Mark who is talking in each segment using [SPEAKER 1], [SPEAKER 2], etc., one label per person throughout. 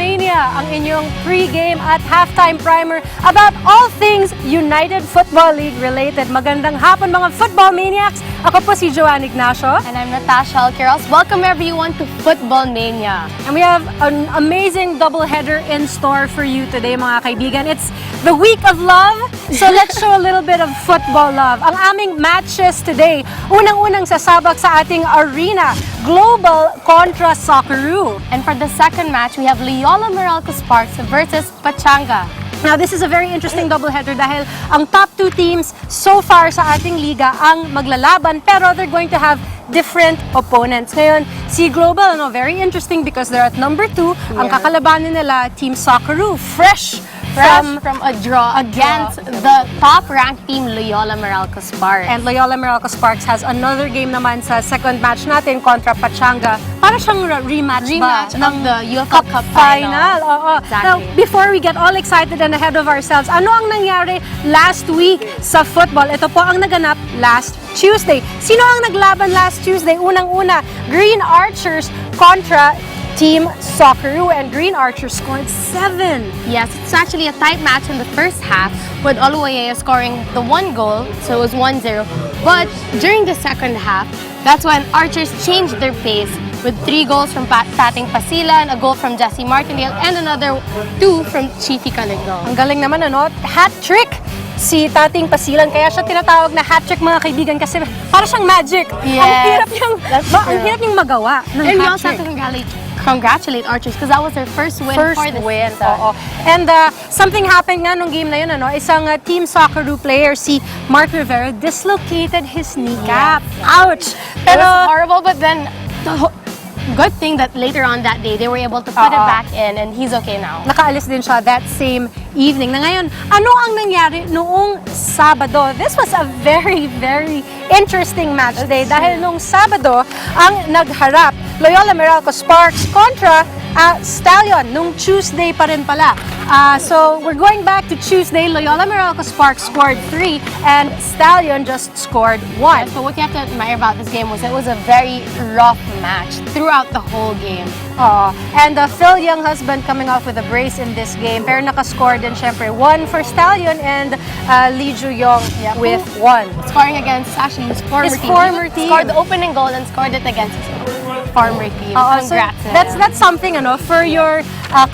[SPEAKER 1] Mania, ang inyong pre-game at halftime primer about all things United Football League related. Magandang hapon mga football maniacs! Ako po si Joanne Ignacio.
[SPEAKER 2] And I'm Natasha Alquiros. Welcome everyone to Football Mania.
[SPEAKER 1] And we have an amazing doubleheader in store for you today mga kaibigan. It's the week of love, so let's show a little bit of football love. Ang aming matches today, unang-unang sasabak sa ating arena, Global kontra Socceroo.
[SPEAKER 2] And for the second match, we have Loyola Meralco Sparks versus Pachanga.
[SPEAKER 1] Now, this is a very interesting doubleheader dahil ang top two teams so far sa ating liga ang maglalaban pero they're going to have different opponents. Ngayon, si Global, very interesting because they're at number 2. Ang kakalabanin nila, Team Socceroo, fresh
[SPEAKER 2] from a draw against the top-ranked team, Loyola Meralco Sparks.
[SPEAKER 1] And Loyola Meralco Sparks has another game naman sa second match natin kontra Pachanga. Para siyang rematch
[SPEAKER 2] of the UEFA Cup final.
[SPEAKER 1] Exactly. Now, before we get all excited and ahead of ourselves, ano ang nangyari last week sa football? Ito po ang naganap last Tuesday. Sino ang naglaban last Tuesday? Unang-una, Green Archers kontra Team Socceroo, and Green Archers scored 7.
[SPEAKER 2] Yes, it's actually a tight match in the first half with Oluwaye scoring the 1 goal, so it was 1-0. But during the second half, that's when Archers changed their pace with 3 goals from Tating Pasilan, a goal from Jesse Martindale, and another 2 from Chifi Caligo.
[SPEAKER 1] Ang galing naman, hat-trick si Tating Pasilan. Kaya siya tinatawag na hat-trick mga kaibigan kasi para siyang magic.
[SPEAKER 2] Yes,
[SPEAKER 1] ang hirap niyang magawa ng
[SPEAKER 2] and
[SPEAKER 1] hat-trick.
[SPEAKER 2] we also have to congratulate Archers because that was their first win for the season.
[SPEAKER 1] And something happened nga nung game na yun, isang Team Socceroo player, si Mark Rivera, dislocated his kneecap. Ouch!
[SPEAKER 2] Pero, it was horrible, but then good thing that later on that day, they were able to put it back in and he's okay now.
[SPEAKER 1] Nakaalis din siya that same evening. Na ngayon, ano ang nangyari noong Sabado? This was a very, very interesting match day dahil noong Sabado, ang nagharap Loyola Meralco Sparks kontra Stallion nung Tuesday pa rin pala. So we're going back to Tuesday. Loyola Meralco Sparks scored 3 and Stallion just scored 1.
[SPEAKER 2] So what you have to admire about this game was it was a very rough match throughout the whole game.
[SPEAKER 1] And Phil Young husband coming off with a brace in this game. Pero nakascore din syempre 1 for Stallion and Lee Ju Yong with 1.
[SPEAKER 2] Scoring against actually his former team. Scored the opening goal and scored it against his former team. Congrats.
[SPEAKER 1] So that's something for your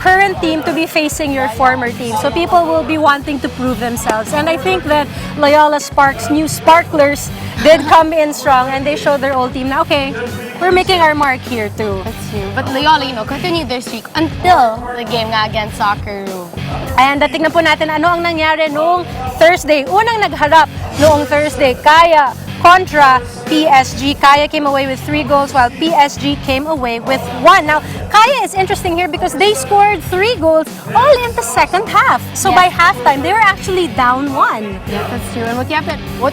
[SPEAKER 1] current team to be facing your former team. So people will be wanting to prove themselves. And I think that Loyola Sparks' new sparklers did come in strong and they showed their old team na, okay, we're making our mark here too.
[SPEAKER 2] That's true. But Loyola, continued their streak until the game nga against Socceroo.
[SPEAKER 1] And tingnan po natin ano ang nangyari noong Thursday. Unang nagharap noong Thursday, Kaya kontra PSG. Kaya came away with 3 goals while PSG came away with 1. Now, Kaya is interesting here because they scored 3 goals all in the second half. So by halftime, they were actually down 1.
[SPEAKER 2] Yeah, that's true. And what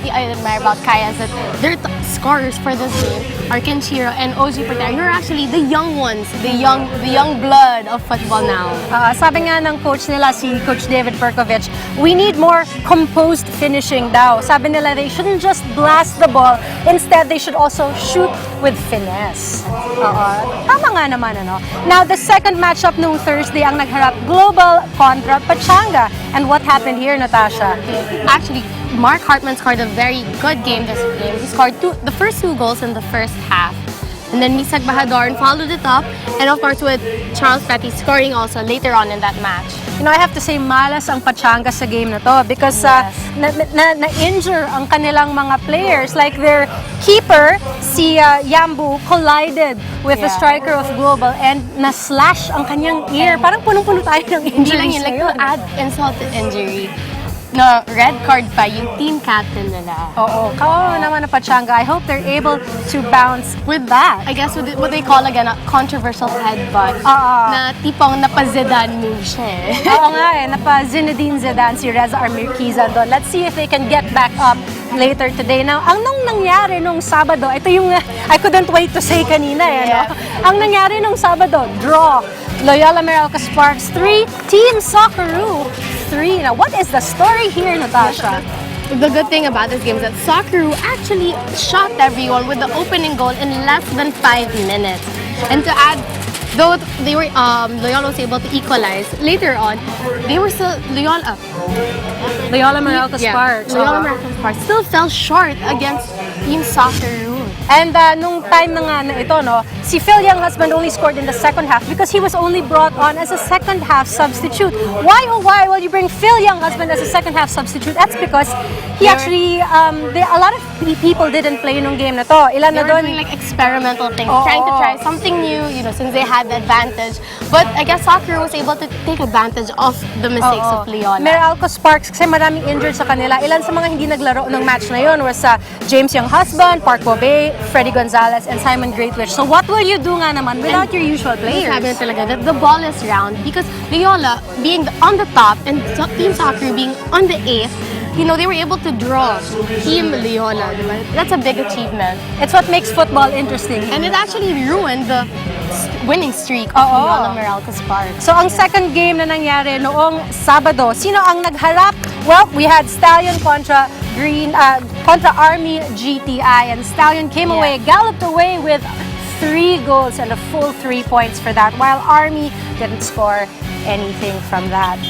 [SPEAKER 2] I admire about Kaya is that their scorers for this game are Kenshiro and Oji Patera. You're actually the young ones, the young blood of football now.
[SPEAKER 1] Sabi nga ng coach nila, si Coach David Perkovic, we need more composed finishing daw. Sabi nila, they shouldn't just blast the ball. Instead, they should also shoot with finesse. Tama nga naman, Now, the second matchup noong Thursday ang nagharap Global kontra Pachanga. And what happened here, Natasha?
[SPEAKER 2] Actually, Mark Hartman scored a very good game this game. He scored the first 2 goals in the first half. And then Misag Bahador followed it up. And of course, with Charles Petty scoring also later on in that match.
[SPEAKER 1] I have to say, malas ang Pachanga sa game na to because na-injure ang kanilang mga players. Like their keeper, si Yambu, collided with the striker of Global and na-slash ang kanyang ear. Parang punong-puno tayo ng injuries.
[SPEAKER 2] Like to add insult to injury. No, red card pa yung team captain nila.
[SPEAKER 1] Kawawa naman na Pachanga. I hope they're able to bounce with that.
[SPEAKER 2] I guess what they call again a controversial headbutt. Na tipong napa-Zidane move siya eh.
[SPEAKER 1] Oo nga napa-Zinedine Zidane si Reza Armirkizan doon. Let's see if they can get back up later today. Now, ang nangyari nung Sabado, ito yung I couldn't wait to say kanina Ang nangyari nung Sabado, draw. Loyola Meralco Sparks 3, Team Socceroo 3. Now, what is the story here, Natasha?
[SPEAKER 2] The good thing about this game is that Socceroo actually shocked everyone with the opening goal in less than 5 minutes. And to add though they were Loyola was able to equalize later on, they were still
[SPEAKER 1] Loyola Meralco Sparks.
[SPEAKER 2] Loyola Meralco Sparks still fell short against Team Socceroo.
[SPEAKER 1] And nung time na nga na ito, no, si Phil Young husband only scored in the second half because he was only brought on as a second half substitute. Why, oh why, will you bring Phil Young husband as a second half substitute? That's because he actually, a lot of people didn't play nung game na to. Ilan
[SPEAKER 2] They
[SPEAKER 1] na
[SPEAKER 2] were
[SPEAKER 1] doon?
[SPEAKER 2] doing like experimental things,
[SPEAKER 1] Oo.
[SPEAKER 2] trying to try something new, since they had the advantage. But I guess Socceroo was able to take advantage of the mistakes of Loyola.
[SPEAKER 1] Meralco Sparks, kasi maraming injured sa kanila. Ilan sa mga hindi naglaro ng match na yun was James Young husband, Park Bobe, Freddy Gonzalez, and Simon Greatwich. So what will you do nga naman without your usual players?
[SPEAKER 2] Sabi na talaga that the ball is round because Loyola being on the top and Team Socceroo being on the eighth, they were able to draw Team Loyola. Diba? That's a big achievement.
[SPEAKER 1] It's what makes football interesting.
[SPEAKER 2] And it actually ruined the winning streak of
[SPEAKER 1] Oo.
[SPEAKER 2] Loyola Meralco Sparks.
[SPEAKER 1] So ang second game na nangyari noong Sabado, sino ang nagharap? Well, we had Stallion kontra Army GTI, and Stallion came away, galloped away with 3 goals and a full 3 points for that, while Army didn't score anything from that.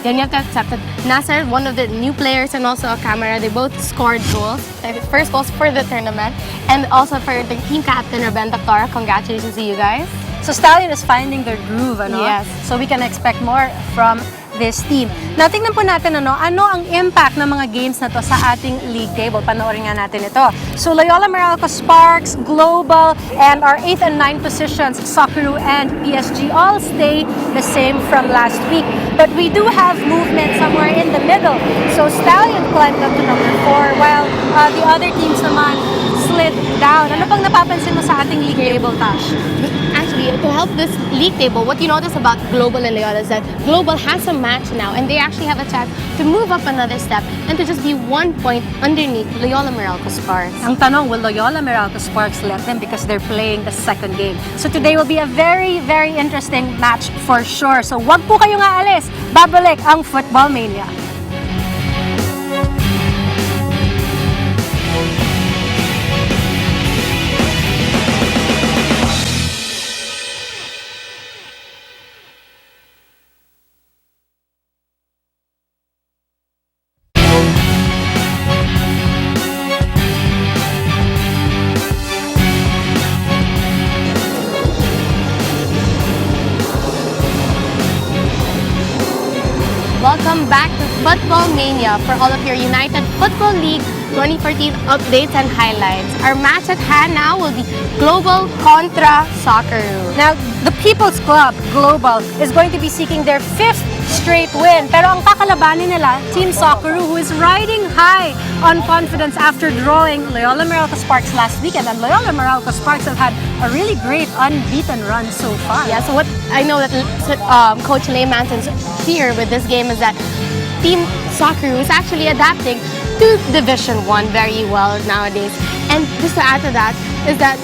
[SPEAKER 2] Then you have to accept that Nasser, one of the new players, and also a camera, they both scored goals. The first goals for the tournament, and also for the team captain, Ruben Doctora. Congratulations to you guys.
[SPEAKER 1] So Stallion is finding their groove, ano?
[SPEAKER 2] Yes.
[SPEAKER 1] So we can expect more from this team. Now, tingnan po natin ano ang impact ng mga games na to sa ating league table. Panoorin nga natin ito. So Loyola Meralco Sparks, Global, and our 8th and 9th positions, Socceroo and PSG, all stay the same from last week. But we do have movement somewhere in the middle. So Stallion climbed up to number 4, while the other teams naman slid down. Ano pang napapansin mo sa ating league table, Tash?
[SPEAKER 2] Actually, to help this league table, what you notice about Global and Loyola is that Global has a match now, and they actually have a chance to move up another step and to just be 1 point underneath Loyola Meralco Sparks.
[SPEAKER 1] Ang tanong, will Loyola Meralco Sparks let them because they're playing the second game? So today will be a very, very interesting match for sure. So wag po kayong aalis. Babalik ang Football Mania.
[SPEAKER 2] Welcome back to Football Mania for all of your United Football League 2014 updates and highlights. Our match at hand now will be Global contra Socceroo.
[SPEAKER 1] Now, the People's Club, Global, is going to be seeking their 5th straight win. Pero ang kakalabanin nila, Team Socceroo, who is riding high on confidence after drawing Loyola Meralco Sparks last weekend. And Loyola Meralco Sparks have had a really great unbeaten run so far.
[SPEAKER 2] Yeah, so what I know that Coach Lay Manson's fear with this game is that Team Socceroo is actually adapting to Division 1 very well nowadays. And just to add to that is that,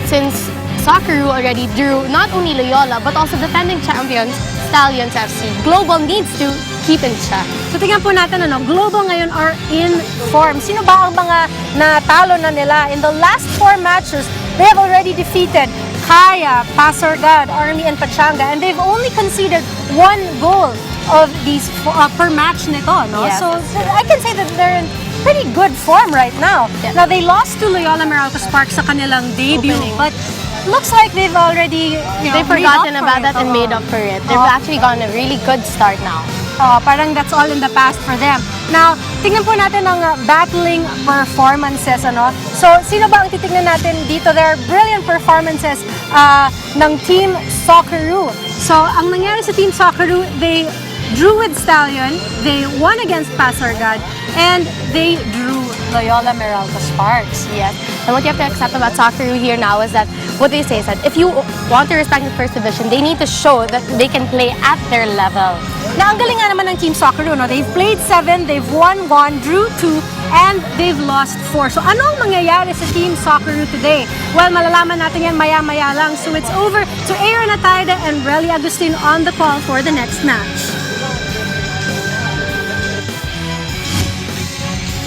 [SPEAKER 2] since Socceroo already drew not only Loyola but also defending champions Stallions FC, Global needs to keep in check.
[SPEAKER 1] So tingnan po natin, Global ngayon are in form. Sino ba ang mga natalo na nila? In the last 4 matches, they have already defeated Kaya, Pasorgad, Army, and Pachanga, and they've only conceded 1 goal of these per match nito, no?
[SPEAKER 2] Yes.
[SPEAKER 1] So I can say that they're in pretty good form right now.
[SPEAKER 2] Yeah.
[SPEAKER 1] Now, they lost to Loyola Meralco Sparks sa kanilang debut,
[SPEAKER 2] Opening.
[SPEAKER 1] but looks like they've already,
[SPEAKER 2] They've forgotten about that and made up for it. They've actually gotten a really good start now.
[SPEAKER 1] Parang that's all in the past for them. Now, tingnan po natin ang battling performances, So, sino ba ang titingnan natin dito? There are brilliant performances ng Team Socceroo. So, ang nangyari sa Team Socceroo, they drew with Stallion, they won against Pasorgad, and they drew Loyola Meralco Sparks.
[SPEAKER 2] Yes. And what you have to accept about Socceroo here now is that what they say is that if you want to respect the first division, they need to show that they can play at their level.
[SPEAKER 1] Na ang galing nga naman ng Team Socceroo, They've played 7, they've won 1, drew 2, and they've lost 4. So ano ang mangyayari sa Team Socceroo today? Well, malalaman natin yan maya-maya lang. So it's over to Aaron Atayde and Relly Agustin on the call for the next match.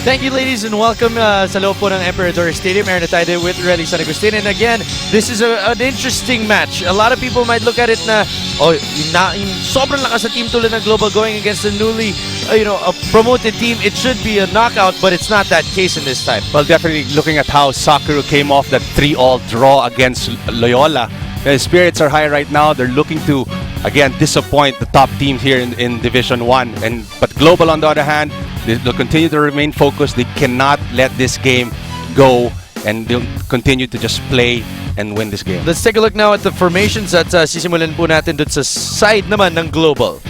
[SPEAKER 3] Thank you, ladies, and welcome sa loob po ng Emperador Stadium. Aaron Atayde with Relly San Agustin. And again, this is an interesting match. A lot of people might look at it na, yung sobrang lakas sa team tulad ng Global going against a newly, a promoted team. It should be a knockout, but it's not that case in this time.
[SPEAKER 4] Well, definitely looking at how Socceroo came off that 3-all draw against Loyola. The spirits are high right now. They're looking to, again, disappoint the top team here in Division 1. But Global, on the other hand, they'll continue to remain focused. They cannot let this game go, and they'll continue to just play and win this game.
[SPEAKER 3] Let's take a look now at the formations at sisimulan po natin dun sa side naman ng Global.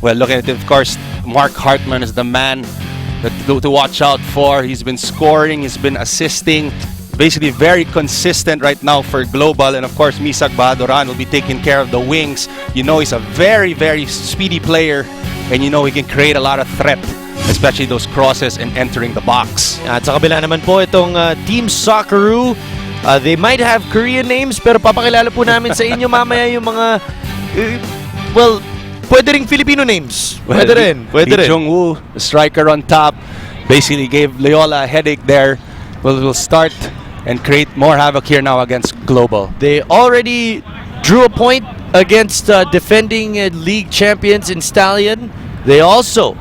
[SPEAKER 4] Well, looking at it, of course, Mark Hartman is the man to watch out for. He's been scoring, he's been assisting. Basically very consistent right now for Global, and of course Misag Bahaduran will be taking care of the wings. You know, he's a very, very speedy player, and you know he can create a lot of threat, especially those crosses and entering the box.
[SPEAKER 3] At sa kabila naman po itong Team Socceroo. They might have Korean names, pero papakilala po namin sa inyo mamaya yung mga pwede ring Filipino names. Pwede rin.
[SPEAKER 4] Lee Jong-woo, the striker on top, basically gave Loyola a headache there. We'll start and create more havoc here now against Global.
[SPEAKER 3] They already drew a point against defending league champions in Stallion. They also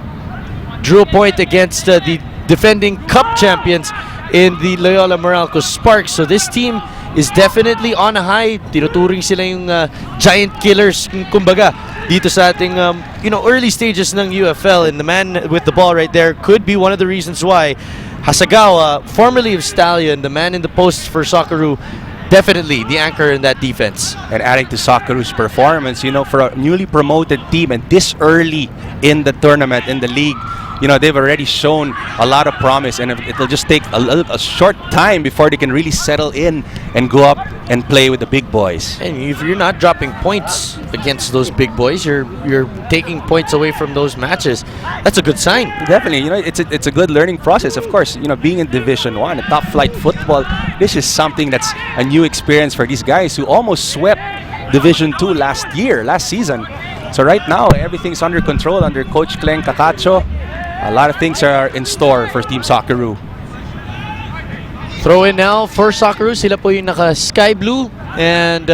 [SPEAKER 3] drew a point against the defending cup champions in the Loyola Meralco Sparks. So this team is definitely on a high. Tinuturing sila yung giant killers, kumbaga, dito sa ating early stages ng UFL. And the man with the ball right there could be one of the reasons why Hasagawa, formerly of Stallion, the man in the post for Socceroo, definitely the anchor in that defense.
[SPEAKER 4] And adding to Socceroo's performance, for a newly promoted team and this early in the tournament, in the league, they've already shown a lot of promise, and it'll just take a short time before they can really settle in and go up and play with the big boys.
[SPEAKER 3] And if you're not dropping points against those big boys, you're taking points away from those matches. That's a good sign.
[SPEAKER 4] Definitely, it's a good learning process. Of course, being in Division 1, top flight football, this is something that's a new experience for these guys who almost swept Division 2 last season. So right now, everything's under control under Coach Cleng Cacacho. A lot of things are in store for Team Socceroo.
[SPEAKER 3] Throw in now for Socceroo. Sila po yung naka sky blue, and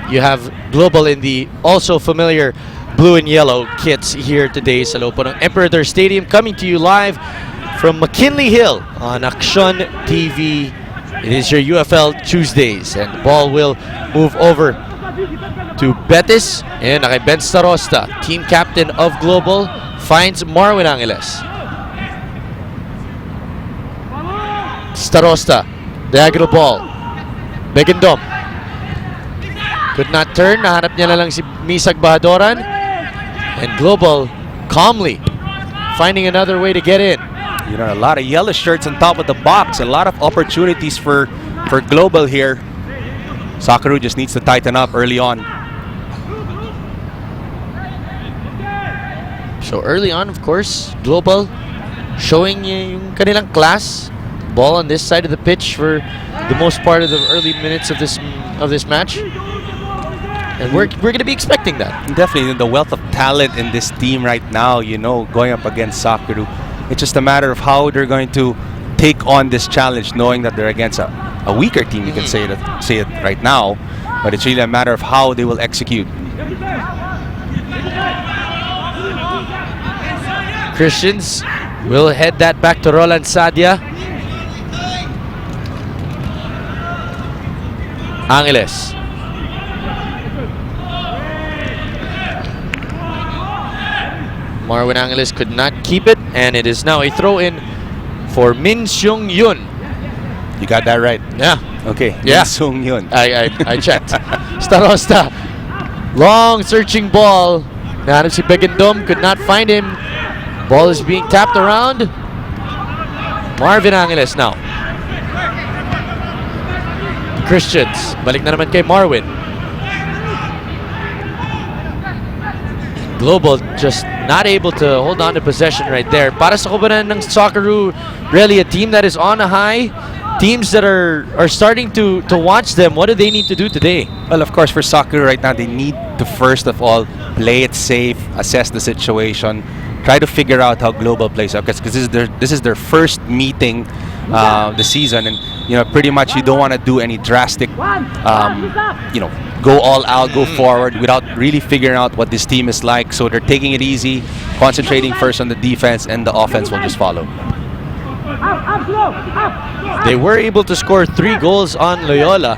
[SPEAKER 3] you have Global in the also familiar blue and yellow kits here today sa loob po ng Emperador Stadium, coming to you live from McKinley Hill on Action TV. It is your UFL Tuesdays, and the ball will move over to Betis, and kay Ben Starosta, team captain of Global, finds Marwin Angeles. Starosta, diagonal ball. Begindom. Could not turn. Nahanap niya na lang si Misag Bahadoran. And Global calmly finding another way to get in.
[SPEAKER 4] A lot of yellow shirts on top of the box. A lot of opportunities for Global here. Socceroo just needs to tighten up early on.
[SPEAKER 3] So early on, of course, Global showing yung kanilang class. Ball on this side of the pitch for the most part of the early minutes of this match. And we're going to be expecting that.
[SPEAKER 4] Definitely, the wealth of talent in this team right now, going up against Socceroo. It's just a matter of how they're going to take on this challenge, knowing that they're against a weaker team, you can say it right now. But it's really a matter of how they will execute.
[SPEAKER 3] Christians will head that back to Roland Sadia. Angeles. Marwin Angeles could not keep it, and it is now a throw-in for Min Seung Yun.
[SPEAKER 4] You got that right?
[SPEAKER 3] Yeah.
[SPEAKER 4] Okay.
[SPEAKER 3] Yeah.
[SPEAKER 4] Sung Yun.
[SPEAKER 3] I checked. Starosta. Long searching ball. Nahanap si Begindom, could not find him. Ball is being tapped around. Marvin Angeles now. Christians. Balik na naman kay Marwin. Global just not able to hold on to possession right there. Para sa kubanan ng Socceroo, really a team that is on a high. Teams that are starting to watch them. What do they need to do today?
[SPEAKER 4] Well, of course, for Socceroo right now, they need to first of all play it safe, assess the situation, try to figure out how Global plays up, because this is their first meeting the season, and pretty much you don't want to do any drastic go all out, go forward without really figuring out what this team is like. So they're taking it easy, concentrating first on the defense, and the offense will just follow.
[SPEAKER 3] They were able to score 3 goals on Loyola.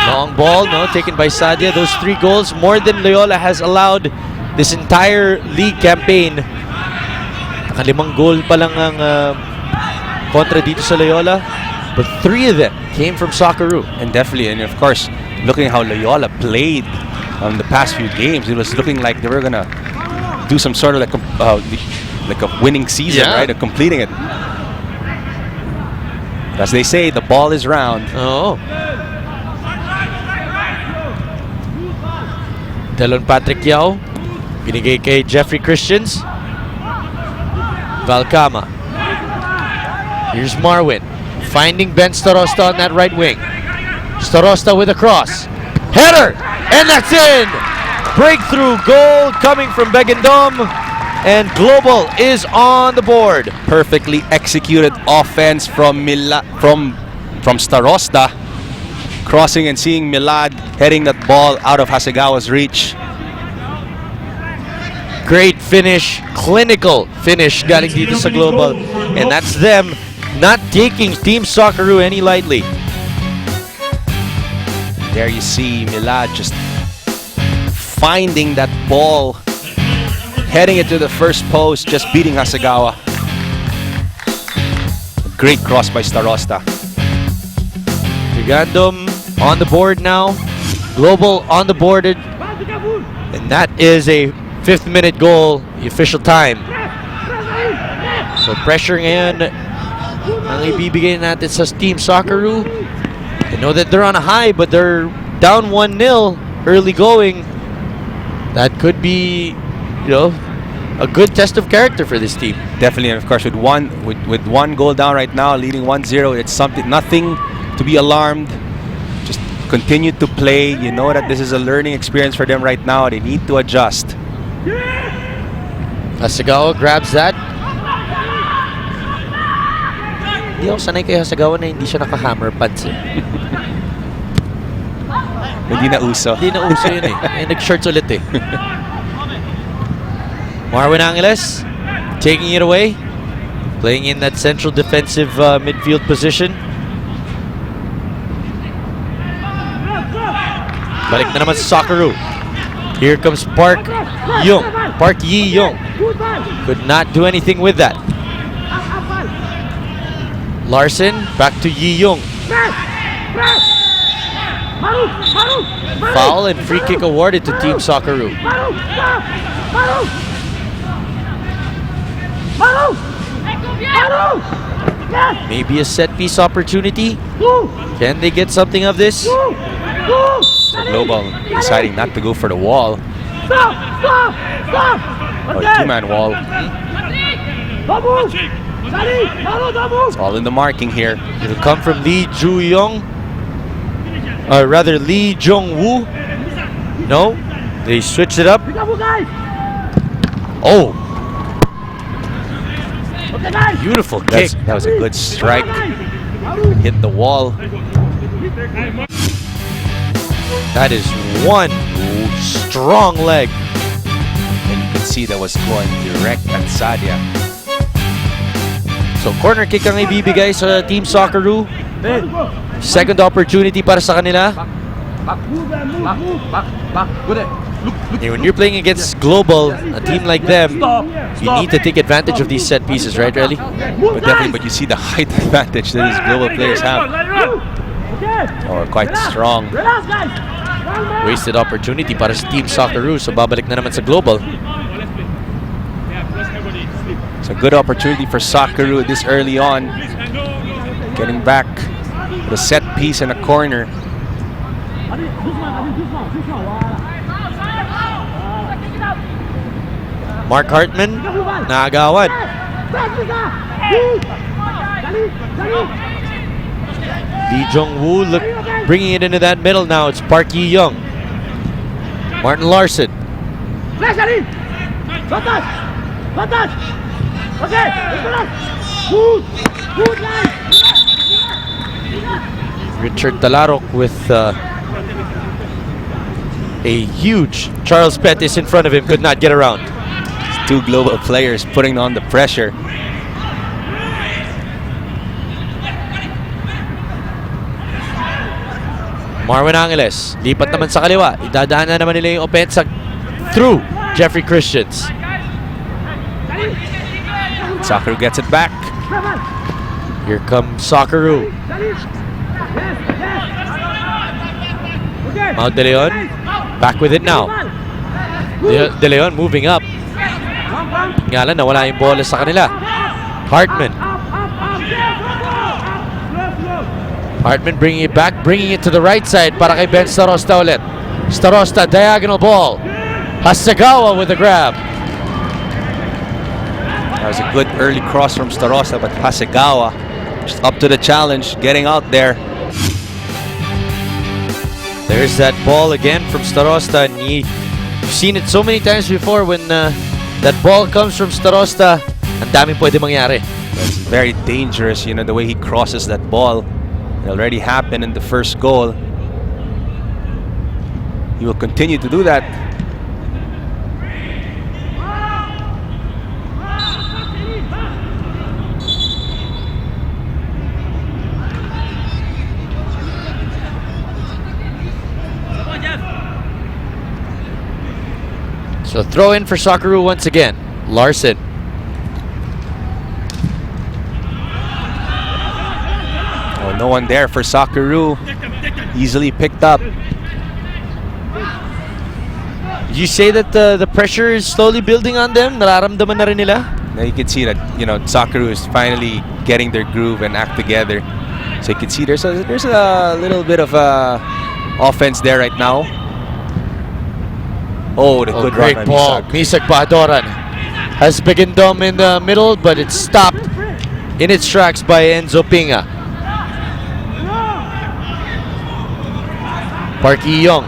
[SPEAKER 3] Long ball, no, taken by Sadia. Those 3 goals, more than Loyola has allowed this entire league campaign. Nakalimang goal pa lang ang kontra dito sa Loyola. But 3 of them came from Socceroo.
[SPEAKER 4] And definitely, and of course, looking how Loyola played on the past few games, it was looking like they were gonna do some sort of like a winning season,
[SPEAKER 3] Yeah.
[SPEAKER 4] right? Completing it. As they say, the ball is round.
[SPEAKER 3] Oo. Delon Patrick Yao. Binigay kay Jeffrey Christians. Valcama. Here's Marwin. Finding Ben Starosta on that right wing. Starosta with a cross. Header! And that's in! Breakthrough goal coming from Begandom. And Global is on the board.
[SPEAKER 4] Perfectly executed offense from Starosta, crossing and seeing Milad heading that ball out of Hasegawa's reach.
[SPEAKER 3] Great finish, clinical finish galing dito sa Global. And that's them not taking Team Socceroo any lightly.
[SPEAKER 4] There you see Milad just finding that ball, heading it to the first post, just beating Hasegawa. A great cross by Starosta.
[SPEAKER 3] Gigandom on the board now. Global on the board. And that is a 5th minute goal, the official time. So pressure ngayon ang ibibigay natin sa Team Socceroo. They know that they're on a high, but they're down 1-0 early going. That could be, a good test of character for this team.
[SPEAKER 4] Definitely, and of course, with one goal down right now, leading 1-0, it's nothing to be alarmed. Just continue to play. You know that this is a learning experience for them right now. They need to adjust.
[SPEAKER 3] Hasegawa grabs that. Hindi ako sanay kay Hasegawa na hindi siya naka-hammer pads eh.
[SPEAKER 4] Hindi na uso.
[SPEAKER 3] Hindi na uso yun eh. Nag-shorts ulit eh. Marwin Angeles taking it away. Playing in that central defensive midfield position. Balik na naman sa Socceroo. Here comes Park Yi-young. Could not do anything with that. Larson back to Yi-young. Foul and free kick awarded to Team Socceroo. Maybe a set piece opportunity. Can they get something of this?
[SPEAKER 4] So Global deciding not to go for the wall. Or the 2-man wall. It's all in the marking here.
[SPEAKER 3] It'll come from Lee Ju-young. Or rather Lee Jong-woo. No, they switched it up. Oh, beautiful kick.
[SPEAKER 4] That was a good strike. Hit the wall.
[SPEAKER 3] That is one strong leg.
[SPEAKER 4] And you can see that was going direct at Sadia.
[SPEAKER 3] So corner kick ang ibibigay sa Team Socceroo. Second opportunity para sa kanila. When you're playing against Global, a team like them, you need to take advantage of these set pieces, right, Relly?
[SPEAKER 4] But definitely, but you see the height advantage that these Global players have. Or quite strong.
[SPEAKER 3] Wasted opportunity para sa Team Socceroo. So babalik na naman sa Global.
[SPEAKER 4] It's a good opportunity for Socceroo this early on. Getting back the set piece in a corner.
[SPEAKER 3] Mark Hartman, naagawan. Lee Jong-woo bringing it into that middle now. It's Park Yi-young. Martin Larson. Richard Talarok with a huge Charles Pettis in front of him, could not get around.
[SPEAKER 4] Two global players putting on the pressure.
[SPEAKER 3] Marwin Angeles, lipat naman sa kaliwa. Idadaan na naman nila yung opensa through Jeffrey Christians.
[SPEAKER 4] Socceroo gets it back.
[SPEAKER 3] Here comes Socceroo. Mount De Leon, back with it now. De Leon moving up. Nga lang, nawala yung bola sa kanila. Hartman bringing it back, bringing it to the right side para kay Ben Starosta ulit. Starosta, diagonal ball. Hasagawa with the grab.
[SPEAKER 4] That was a good early cross from Starosta, but Hasegawa just up to the challenge, getting out there.
[SPEAKER 3] There's that ball again from Starosta. And you've seen it so many times before when that ball comes from Starosta. Ang daming pwede mangyari.
[SPEAKER 4] That's very dangerous, you know, the way he crosses that ball. It already happened in the first goal. He will continue to do that.
[SPEAKER 3] So throw in for Socceroo once again. Larson.
[SPEAKER 4] Oh, no one there for Socceroo. Easily picked up.
[SPEAKER 3] You say that the pressure is slowly building on them? Nararamdaman na rin nila?
[SPEAKER 4] Now you can see that, you know, Socceroo is finally getting their groove and act together. So you can see there's a little bit of offense there right now. Oh, the good
[SPEAKER 3] great
[SPEAKER 4] run on
[SPEAKER 3] ball.
[SPEAKER 4] Misag.
[SPEAKER 3] Misag Bahadoran has Begindom in the middle, but it's stopped in its tracks by Enzo Pinga. Parky Young.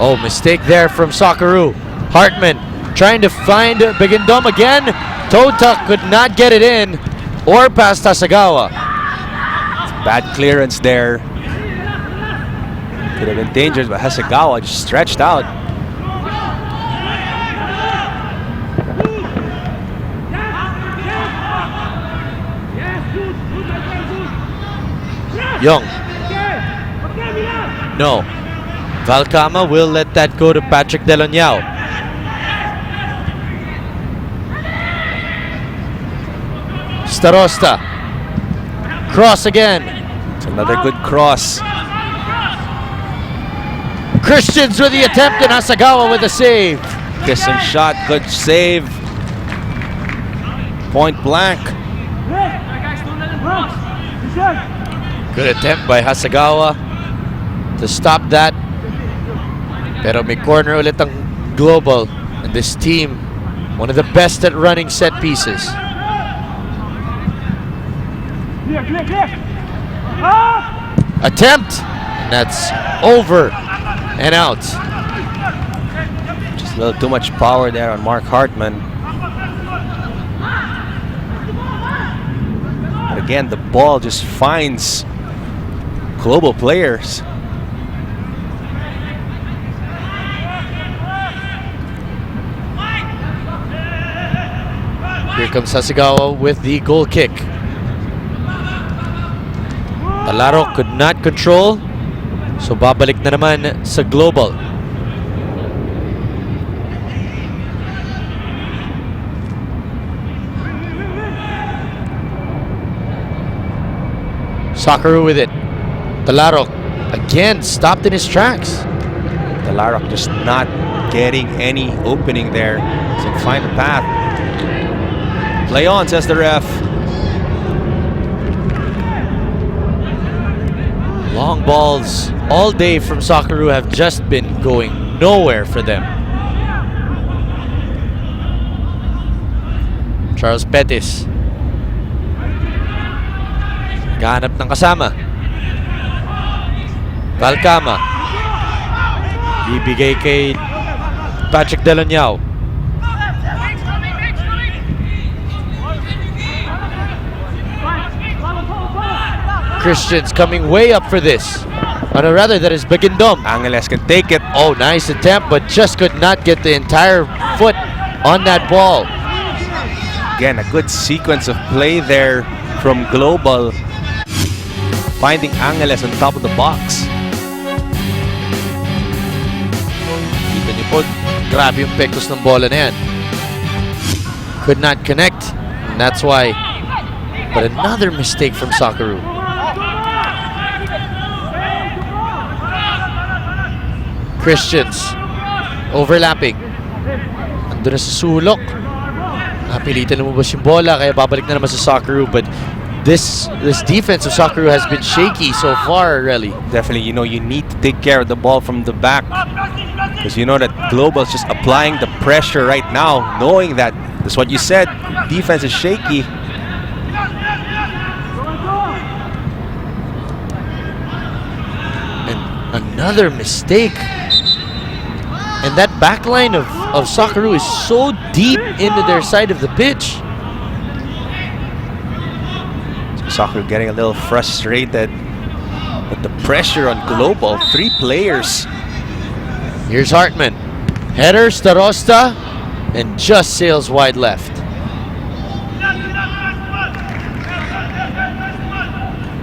[SPEAKER 3] Oh, mistake there from Socceroo. Hartman trying to find Begindom again. Toe tuck could not get it in or past Hasagawa.
[SPEAKER 4] Bad clearance there. Could have been dangerous, but Hasegawa just stretched out.
[SPEAKER 3] Young. No. Valcama will let that go to Patrick Delonyao. Starosta. Cross again.
[SPEAKER 4] It's another good cross.
[SPEAKER 3] Christians with the attempt and Hasagawa with the save.
[SPEAKER 4] Kisson shot, good save. Point blank.
[SPEAKER 3] Good attempt by Hasagawa to stop that. Pero may corner ulit ang Global. And this team, one of the best at running set pieces. Attempt. And that's over and out.
[SPEAKER 4] Just a little too much power there on Mark Hartman. But again, the ball just finds Global players.
[SPEAKER 3] Here comes Hasegawa with the goal kick. Talaro could not control. So babalik na naman sa Global. Socceroo with it. Talarok again stopped in his tracks.
[SPEAKER 4] Talarok just not getting any opening there. So find a path. Play on, says the ref.
[SPEAKER 3] Long balls all day from Socceroo have just been going nowhere for them. Charles Pettis. Gahanap ng kasama. Valcama. Bibigay kay Patrick Delanyao. Christians coming way up for this. Or rather, that is Begindom.
[SPEAKER 4] Angeles can take it.
[SPEAKER 3] Oh, nice attempt, but just could not get the entire foot on that ball.
[SPEAKER 4] Again, a good sequence of play there from Global. Finding Angeles on top of the box.
[SPEAKER 3] Kita niyo po, grabe yung pektos ng bola na yan. Could not connect, and that's why. But another mistake from Socceroo. Christians overlapping. Ando na sa sulok. Napilitan lumabas yung bola, kaya babalik na naman sa Socceroo. But this defense of Socceroo has been shaky so far, really.
[SPEAKER 4] Definitely, you know, you need to take care of the ball from the back. Because you know that Global is just applying the pressure right now, knowing that, that's what you said, defense is shaky.
[SPEAKER 3] And another mistake. And that back line of Socceroo is so deep into their side of the pitch.
[SPEAKER 4] Socceroo getting a little frustrated with the pressure on Global. 3 players.
[SPEAKER 3] Here's Hartman. Header, Starosta, and just sails wide left.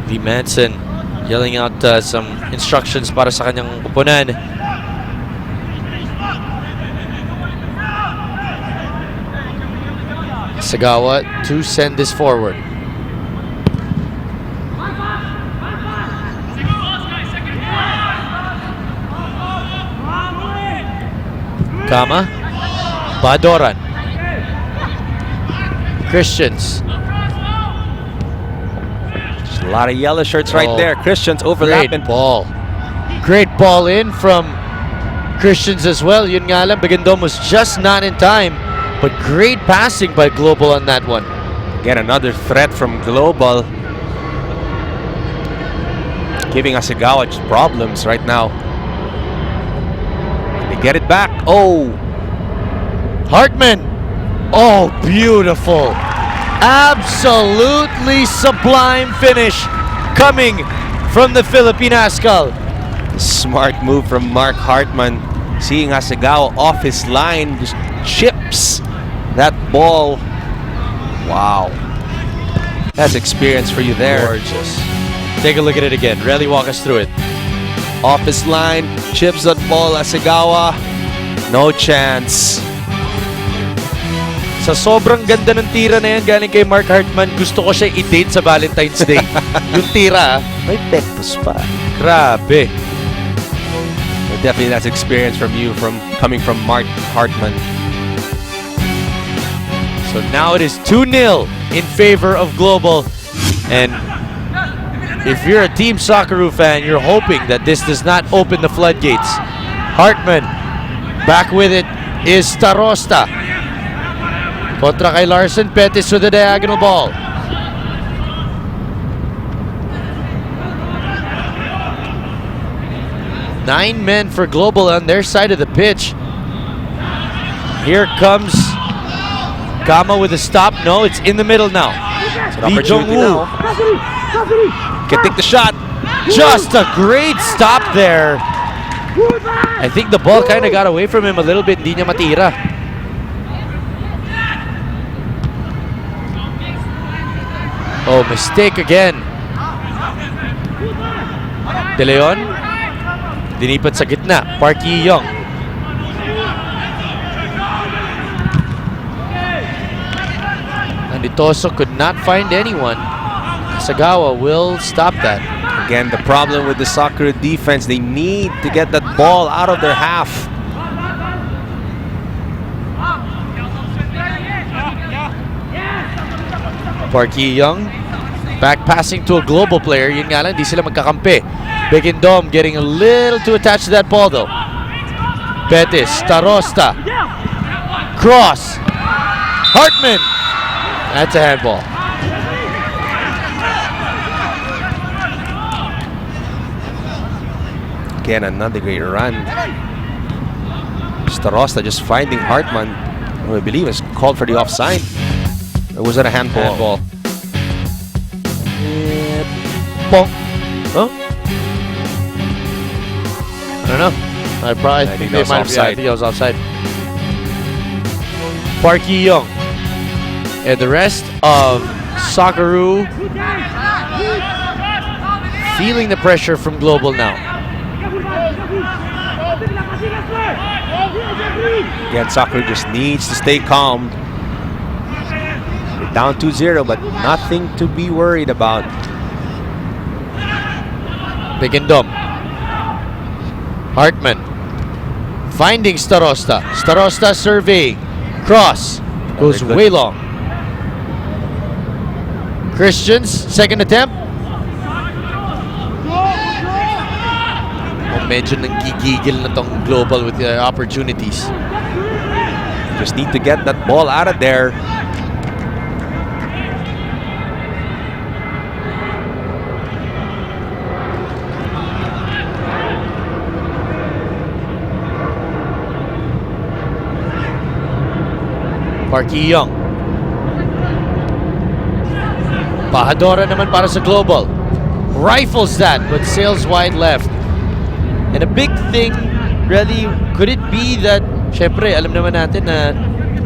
[SPEAKER 3] V. Manson yelling out some instructions para sa kanyang kupunan. Sagawa to send this forward. Kama, Badoran, Christians.
[SPEAKER 4] There's a lot of yellow shirts right
[SPEAKER 3] Oh,
[SPEAKER 4] there. Christians overlapping.
[SPEAKER 3] Great ball in from Christians as well. Yun nga lang, Begindom was just not in time. But great passing by Global on that one.
[SPEAKER 4] Again, another threat from Global. Giving Asagawa problems right now. They get it back. Oh!
[SPEAKER 3] Hartman. Oh, beautiful. Absolutely sublime finish coming from the Philippine Ascal.
[SPEAKER 4] Smart move from Mark Hartman. Seeing Asagawa off his line, just chips that ball. Wow. That's experience for you there.
[SPEAKER 3] Gorgeous. Take a look at it again. Really walk us through it.
[SPEAKER 4] Off his line, chips that ball, Asagawa. No chance.
[SPEAKER 3] Sa sobrang ganda ng tira na yan galing kay Mark Hartman, gusto ko siya i-date sa Valentine's Day. Yung tira,
[SPEAKER 4] May pektos pa.
[SPEAKER 3] grabe.
[SPEAKER 4] But definitely that's experience from you, coming from Mark Hartman.
[SPEAKER 3] So now it is 2-0 in favor of Global. And if you're a Team Socceroo fan, you're hoping that this does not open the floodgates. Hartman, back with it is Starosta. Kontra kay Larson, Pettis with the diagonal ball. Nine men for Global on their side of the pitch. Here comes Kama with a stop. No, it's in the middle now.
[SPEAKER 4] It's an
[SPEAKER 3] Lee
[SPEAKER 4] opportunity
[SPEAKER 3] Jong-woo
[SPEAKER 4] now. Can take the shot.
[SPEAKER 3] Just a great stop there. I think the ball kind of got away from him a little bit. Hindi niya matira. Oh, mistake again. De Leon. Dinipat sa gitna. Park Yi-young. Nanditoso could not find anyone. Sagawa will stop that.
[SPEAKER 4] Again, the problem with the Socceroo defense, they need to get that ball out of their half.
[SPEAKER 3] Park Yi-young back passing to a Global player. Yun nga lang, di sila magkakampi. Begindom getting a little too attached to that ball though. Pettis, Starosta. Cross. Hartman. That's a handball.
[SPEAKER 5] Again, another great run. Starosta just finding Hartman, who I believe is called for the offside. Or was it a handball?
[SPEAKER 3] Ball. Oh? I don't know. I think
[SPEAKER 5] that was offside.
[SPEAKER 3] I think it was offside. Park Young and the rest of Socceroo feeling the pressure from Global now.
[SPEAKER 5] Again, Socceroo just needs to stay calm. They're down 2-0, but nothing to be worried about.
[SPEAKER 3] Bigindom. Hartman finding Starosta. Starosta surveying. Cross goes
[SPEAKER 5] good.
[SPEAKER 3] way long. Christians, second attempt. Oh, medyo nanggigigil na tong Global with the opportunities.
[SPEAKER 5] Just need to get that ball out of there.
[SPEAKER 3] Parky Young. Pahadora naman para sa Global. Rifles that, but sails wide left. And a big thing, really, could it be that, syempre, alam naman natin na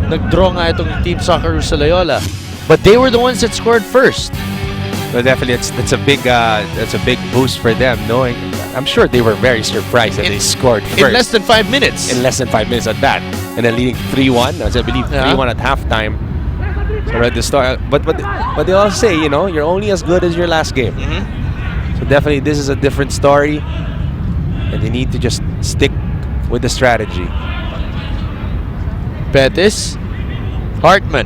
[SPEAKER 3] nag-draw nga itong Team Socceroo sa Loyola. But they were the ones that scored first.
[SPEAKER 5] Well, definitely, that's a big boost for them. Knowing, I'm sure they were very surprised that they scored first
[SPEAKER 3] In less than 5 minutes.
[SPEAKER 5] in less than 5 minutes at that, and then leading 3-1, as I believe 3-1 at halftime. So right the start, but they all say, you know, you're only as good as your last game. So definitely, this is a different story, and they need to just stick with the strategy.
[SPEAKER 3] Betis. Hartman.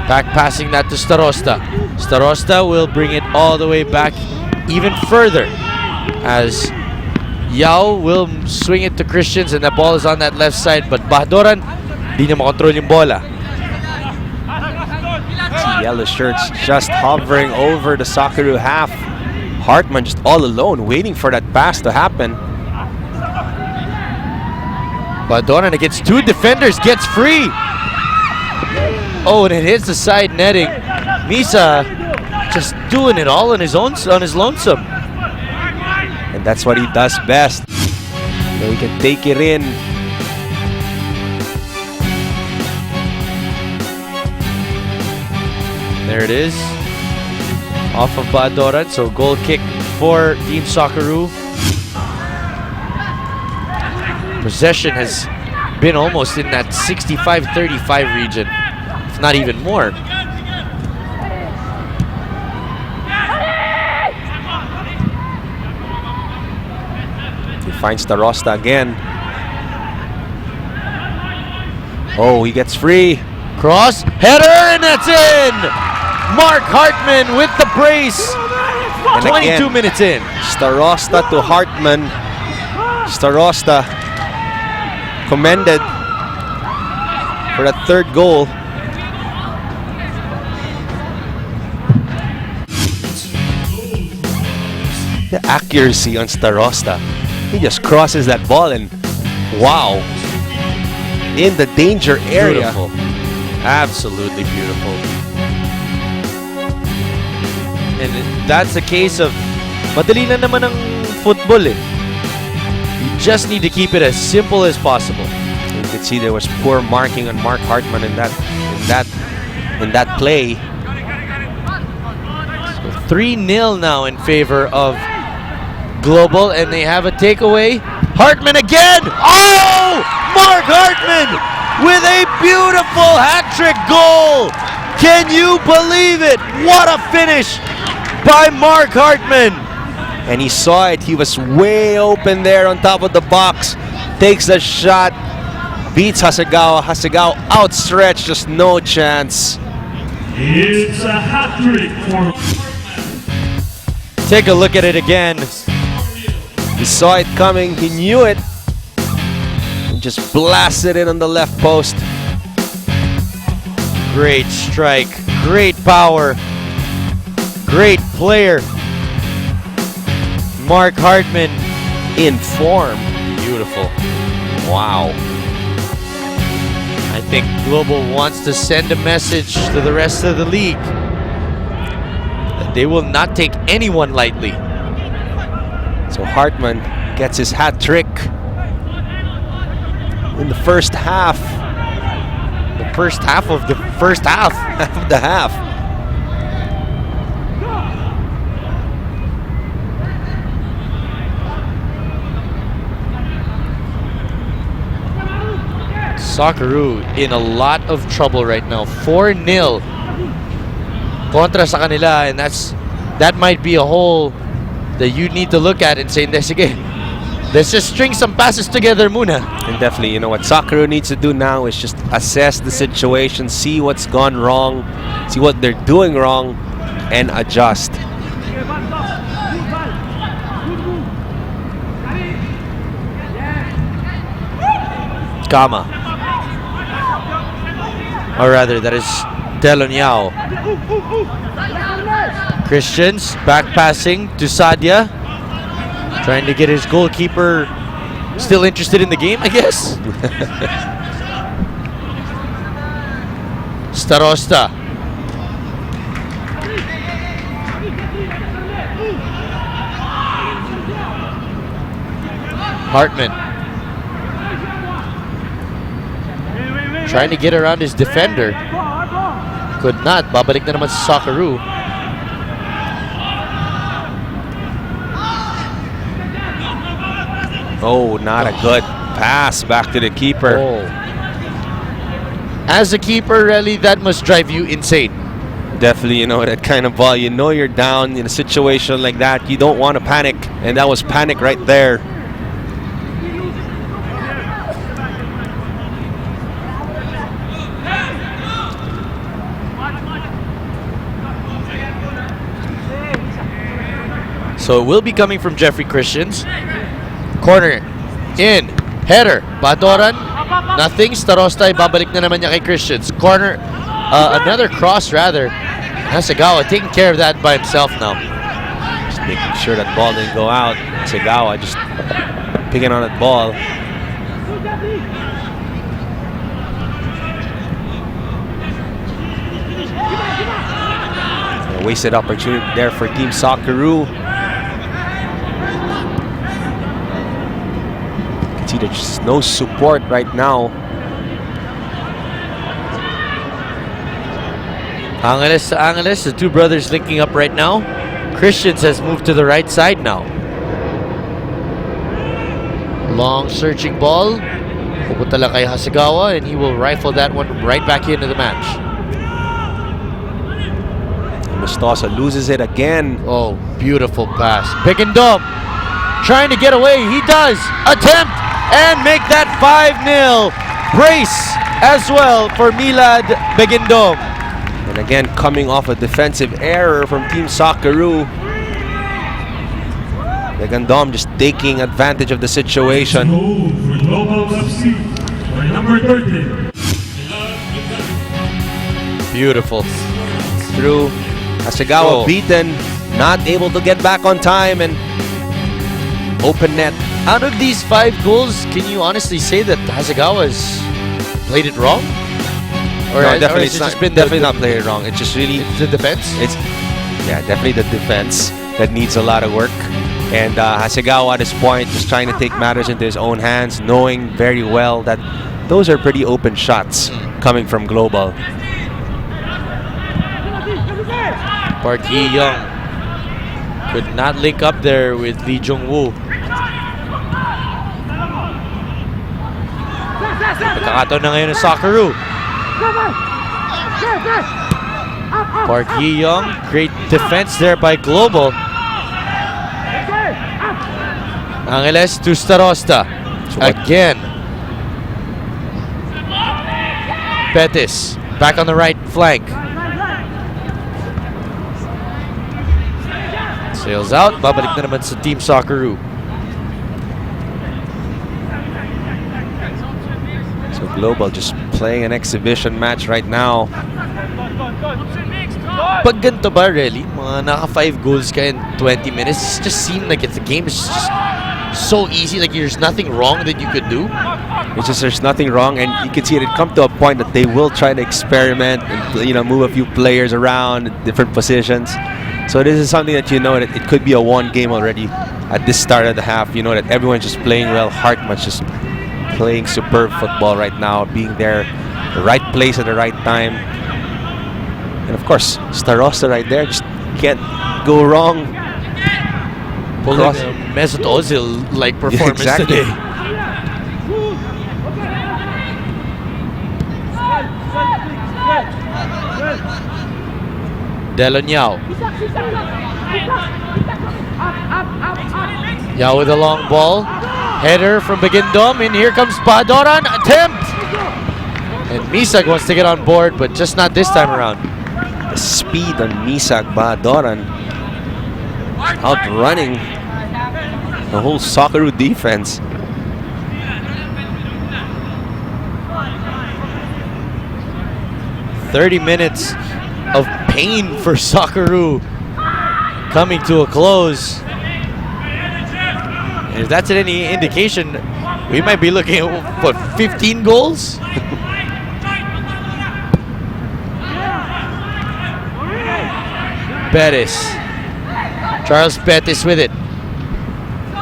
[SPEAKER 3] Back passing that to Starosta. Starosta will bring it all the way back even further as Yao will swing it to Christians and the ball is on that left side, but Bahadoran di niya makontrol yung bola.
[SPEAKER 5] Yellow shirts just hovering over the Socceroo half. Hartman just all alone waiting for that pass to happen.
[SPEAKER 3] Bahadoran against two defenders gets free. Oh, and it hits the side netting. Misa just doing it all on his lonesome.
[SPEAKER 5] And that's what he does best. So he can take it in.
[SPEAKER 3] There it is. Off of Bahadoran. So goal kick for Team Socceroo. Possession has been almost in that 65-35 region, if not even more.
[SPEAKER 5] He finds Starosta again. Oh, he gets free.
[SPEAKER 3] Cross, header, and that's in! Mark Hartman with the brace.
[SPEAKER 5] And
[SPEAKER 3] 22
[SPEAKER 5] again,
[SPEAKER 3] minutes in.
[SPEAKER 5] Starosta to Hartman. Starosta commended for that third goal. The accuracy on Starosta. He just crosses that ball and wow. In the danger area.
[SPEAKER 3] Beautiful. Absolutely beautiful. And that's a case of madali lang naman ang football eh. You just need to keep it as simple as possible.
[SPEAKER 5] You could see there was poor marking on Mark Hartman in that play.
[SPEAKER 3] So 3-0 now in favor of Global, and they have a takeaway. Hartman again! Oh! Mark Hartman with a beautiful hat-trick goal! Can you believe it? What a finish by Mark Hartman!
[SPEAKER 5] And he saw it. He was way open there on top of the box. Takes the shot. Beats Hasegawa. Hasegawa outstretched. Just no chance.
[SPEAKER 6] It's a hat trick for
[SPEAKER 3] Take a look at it again.
[SPEAKER 5] He saw it coming. He knew it. And just blasted it on the left post.
[SPEAKER 3] Great strike. Great power. Great player. Mark Hartman.
[SPEAKER 5] In form.
[SPEAKER 3] Beautiful.
[SPEAKER 5] Wow.
[SPEAKER 3] I think Global wants to send a message to the rest of the league that they will not take anyone lightly.
[SPEAKER 5] So Hartman gets his hat trick in the first half.
[SPEAKER 3] The first half of the first half.
[SPEAKER 5] Half of the half.
[SPEAKER 3] Socceroo in a lot of trouble right now. 4-0 kontra sa kanila, and that might be a hole that you need to look at and say, sige, let's just string some passes together muna.
[SPEAKER 5] And definitely, you know what Socceroo needs to do now is just assess the situation, see what's gone wrong, see what they're doing wrong, and adjust.
[SPEAKER 3] Kama. Or rather, that is Delonyao. Christians back passing to Sadia. Trying to get his goalkeeper still interested in the game, I guess. Starosta. Hartman. Trying to get around his defender. Could not. Babalik na naman sa Socceroo.
[SPEAKER 5] Oh, not a good pass back to the keeper.
[SPEAKER 3] Oh. As a keeper, really, that must drive you insane.
[SPEAKER 5] Definitely, you know, that kind of ball, you know you're down in a situation like that. You don't want to panic, and that was panic right there.
[SPEAKER 3] So it will be coming from Jeffrey Christians. Corner. In. Header. Badoran. Nothing. Starosta. Babalik na naman niya kay Christians. Corner. Another cross rather. Hasegawa taking care of that by himself now.
[SPEAKER 5] Just making sure that ball didn't go out. Segawa just picking on that ball. A wasted opportunity there for Team Socceroo. See, there's just no support right now.
[SPEAKER 3] Angeles to Angeles, the two brothers linking up right now. Christians has moved to the right side now. Long searching ball. Pupunta lang kay Hasegawa, and he will rifle that one right back into the match.
[SPEAKER 5] Mostosa loses it again.
[SPEAKER 3] Oh, beautiful pass. Begindom trying to get away. He does. Attempt and make that 5-0. Brace as well for Milad Begindom.
[SPEAKER 5] And again, coming off a defensive error from Team Socceroo. Begindom just taking advantage of the situation.
[SPEAKER 6] Goal for Global FC by number 30.
[SPEAKER 3] Beautiful.
[SPEAKER 5] Through. Hasegawa
[SPEAKER 3] Oh.
[SPEAKER 5] beaten, not able to get back on time, and open net.
[SPEAKER 3] Out of these 5 goals, can you honestly say that Hasegawa has played it wrong? Or,
[SPEAKER 5] No,
[SPEAKER 3] has-
[SPEAKER 5] definitely,
[SPEAKER 3] or
[SPEAKER 5] it's
[SPEAKER 3] has it
[SPEAKER 5] not,
[SPEAKER 3] just been
[SPEAKER 5] definitely not played it wrong. It's just really,
[SPEAKER 3] the defense?
[SPEAKER 5] it's definitely the defense that needs a lot of work. And Hasegawa at this point just trying to take matters into his own hands, knowing very well that those are pretty open shots coming from Global.
[SPEAKER 3] Park Hee-young could not link up there with Lee Jong-woo. Pagkakataon na ngayon ng Socceroo. Park Hee-young, great defense there by Global. Angeles to Starosta. Again. Betis back on the right flank. Sails out. Babalik na naman sa Team Socceroo.
[SPEAKER 5] So Global just playing an exhibition match right now.
[SPEAKER 3] Pag ganito ba, really? Mga naka 5 goals ka in 20 minutes, it just seemed like the game is just so easy. Like there's nothing wrong that you could do.
[SPEAKER 5] It's just there's nothing wrong, and you can see it come to a point that they will try to experiment and move a few players around in different positions. So this is something that that it could be a one game already at this start of the half. You know that everyone's just playing well. Hartman's just playing superb football right now, being there, the right place at the right time. And of course, Starosta right there just can't go wrong.
[SPEAKER 3] Pulling a Mesut Ozil-like performance
[SPEAKER 5] exactly.
[SPEAKER 3] today. Delon Yao. Yao with a long ball. Header from Begindom, and here comes Bahadoran. Attempt! And Misag wants to get on board, but just not this time around.
[SPEAKER 5] The speed on Misag Bahadoran outrunning the whole Socceroo defense.
[SPEAKER 3] "30 minutes of pain for Socceroo coming to a close. And if that's any indication, we might be looking at, what, 15 goals? Bettis. Charles Bettis with it.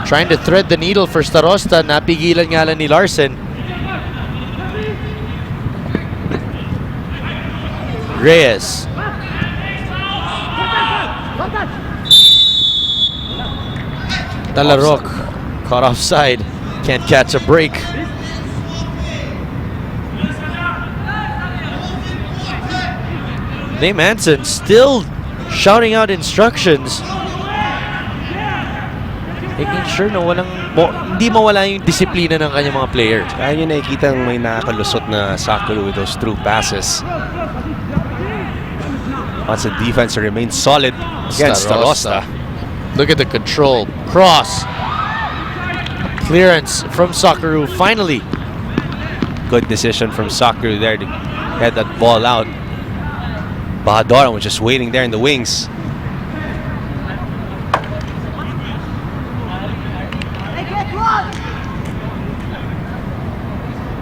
[SPEAKER 3] Trying to thread the needle for Starosta. Napigilan nga lang ni Larsen. Reyes. Talarok caught offside. Can't catch a break. Nate Manson still shouting out instructions. Making sure na hindi mawala yung disiplina ng kanyang mga player.
[SPEAKER 5] Kaya nyo nakikita may nakakalusot na Socceroo with those through passes. Wants the defense to remain solid against Starosta.
[SPEAKER 3] Look at the control. Cross. Clearance from Socceroo. Finally.
[SPEAKER 5] Good decision from Socceroo there to head that ball out. Bahadoran was just waiting there in the wings.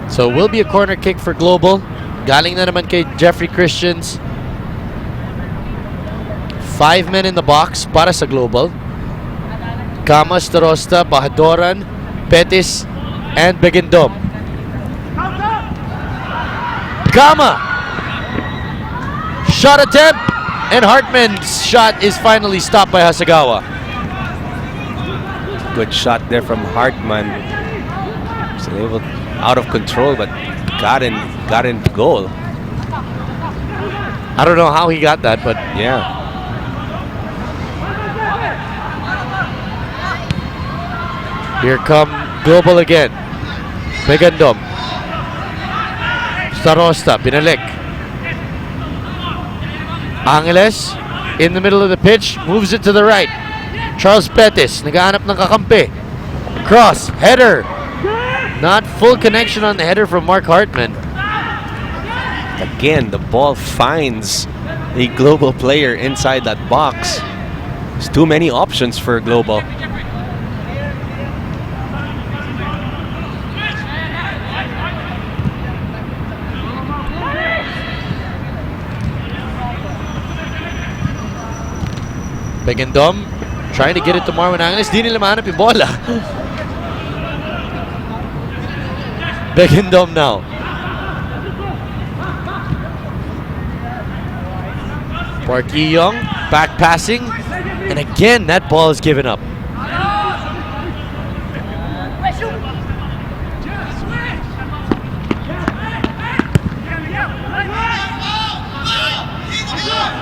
[SPEAKER 3] So it will be a corner kick for Global. Galing na naman kay Jeffrey Christians. 5 men in the box para sa Global. Kama, Starosta, Bahadoran, Pettis, and Begindom. Kama! Shot attempt! And Hartman's shot is finally stopped by Hasagawa.
[SPEAKER 5] Good shot there from Hartman. So they were out of control, but got in goal.
[SPEAKER 3] I don't know how he got that, but
[SPEAKER 5] Yeah.
[SPEAKER 3] here come Global again. Begindom. Starosta, pinalik. Angeles, in the middle of the pitch, moves it to the right. Charles Pettis, naghahanap ng kakampi. Cross, header. Not full connection on the header from Mark Hartman.
[SPEAKER 5] Again, the ball finds a Global player inside that box. There's too many options for Global.
[SPEAKER 3] Begindom trying to get it to Marwin Angeles. Di nila mahanap yung bola. Begindom now. Parky Young back passing. And again, that ball is given up.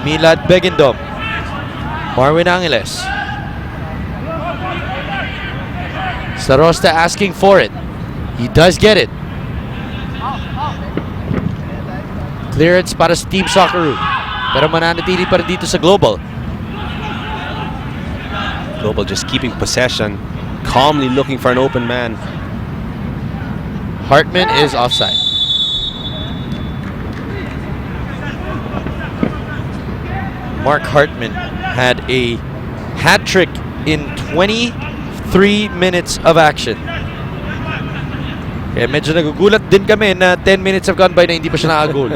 [SPEAKER 3] Milad Begindom. Marwin Angeles. Starosta asking for it. He does get it. Clearance para sa Team Socceroo. Pero mananatili pa rin dito sa Global.
[SPEAKER 5] Global just keeping possession, calmly looking for an open man.
[SPEAKER 3] Hartman is offside. Mark Hartman had a hat trick in 23 minutes of action. Kaya medyo nagugulat din kami na 10 minutes have gone by na hindi pa siya nakagol.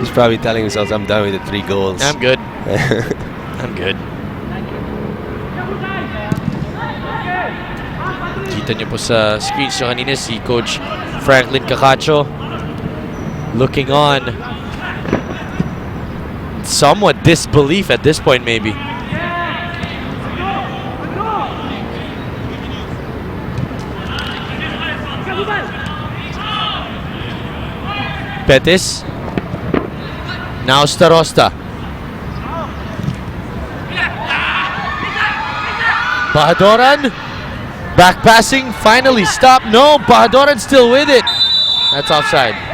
[SPEAKER 5] He's probably telling himself, I'm done with the 3 goals.
[SPEAKER 3] I'm good. I'm good. Kita niyo po sa screens nyo kanina si Coach Franklin Cacacho looking on. Somewhat disbelief at this point, maybe. Betis. Now Starosta. Bahadoran. Back passing. Finally stopped. No, Bahadoran still with it. That's offside.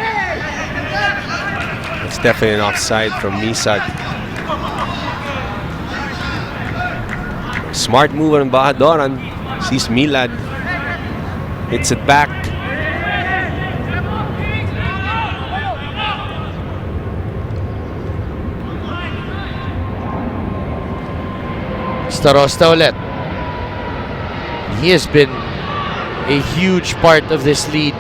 [SPEAKER 5] It's definitely an offside from Misag. Smart move on Bahadoran. Sees Milad. Hits it back.
[SPEAKER 3] Starosta ulit. He has been a huge part of this lead.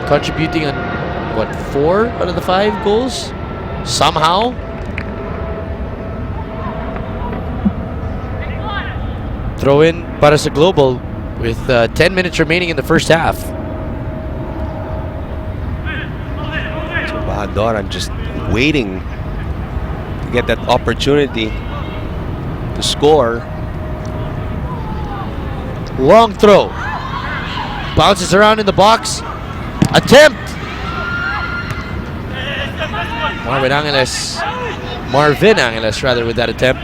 [SPEAKER 3] Contributing on, what, 4 out of the 5 goals? Somehow. Throw in para sa Global with 10 minutes remaining in the first half.
[SPEAKER 5] So Bahadoran just waiting to get that opportunity to score.
[SPEAKER 3] Long throw. Bounces around in the box. Attempt. Marvin Angeles rather with that attempt.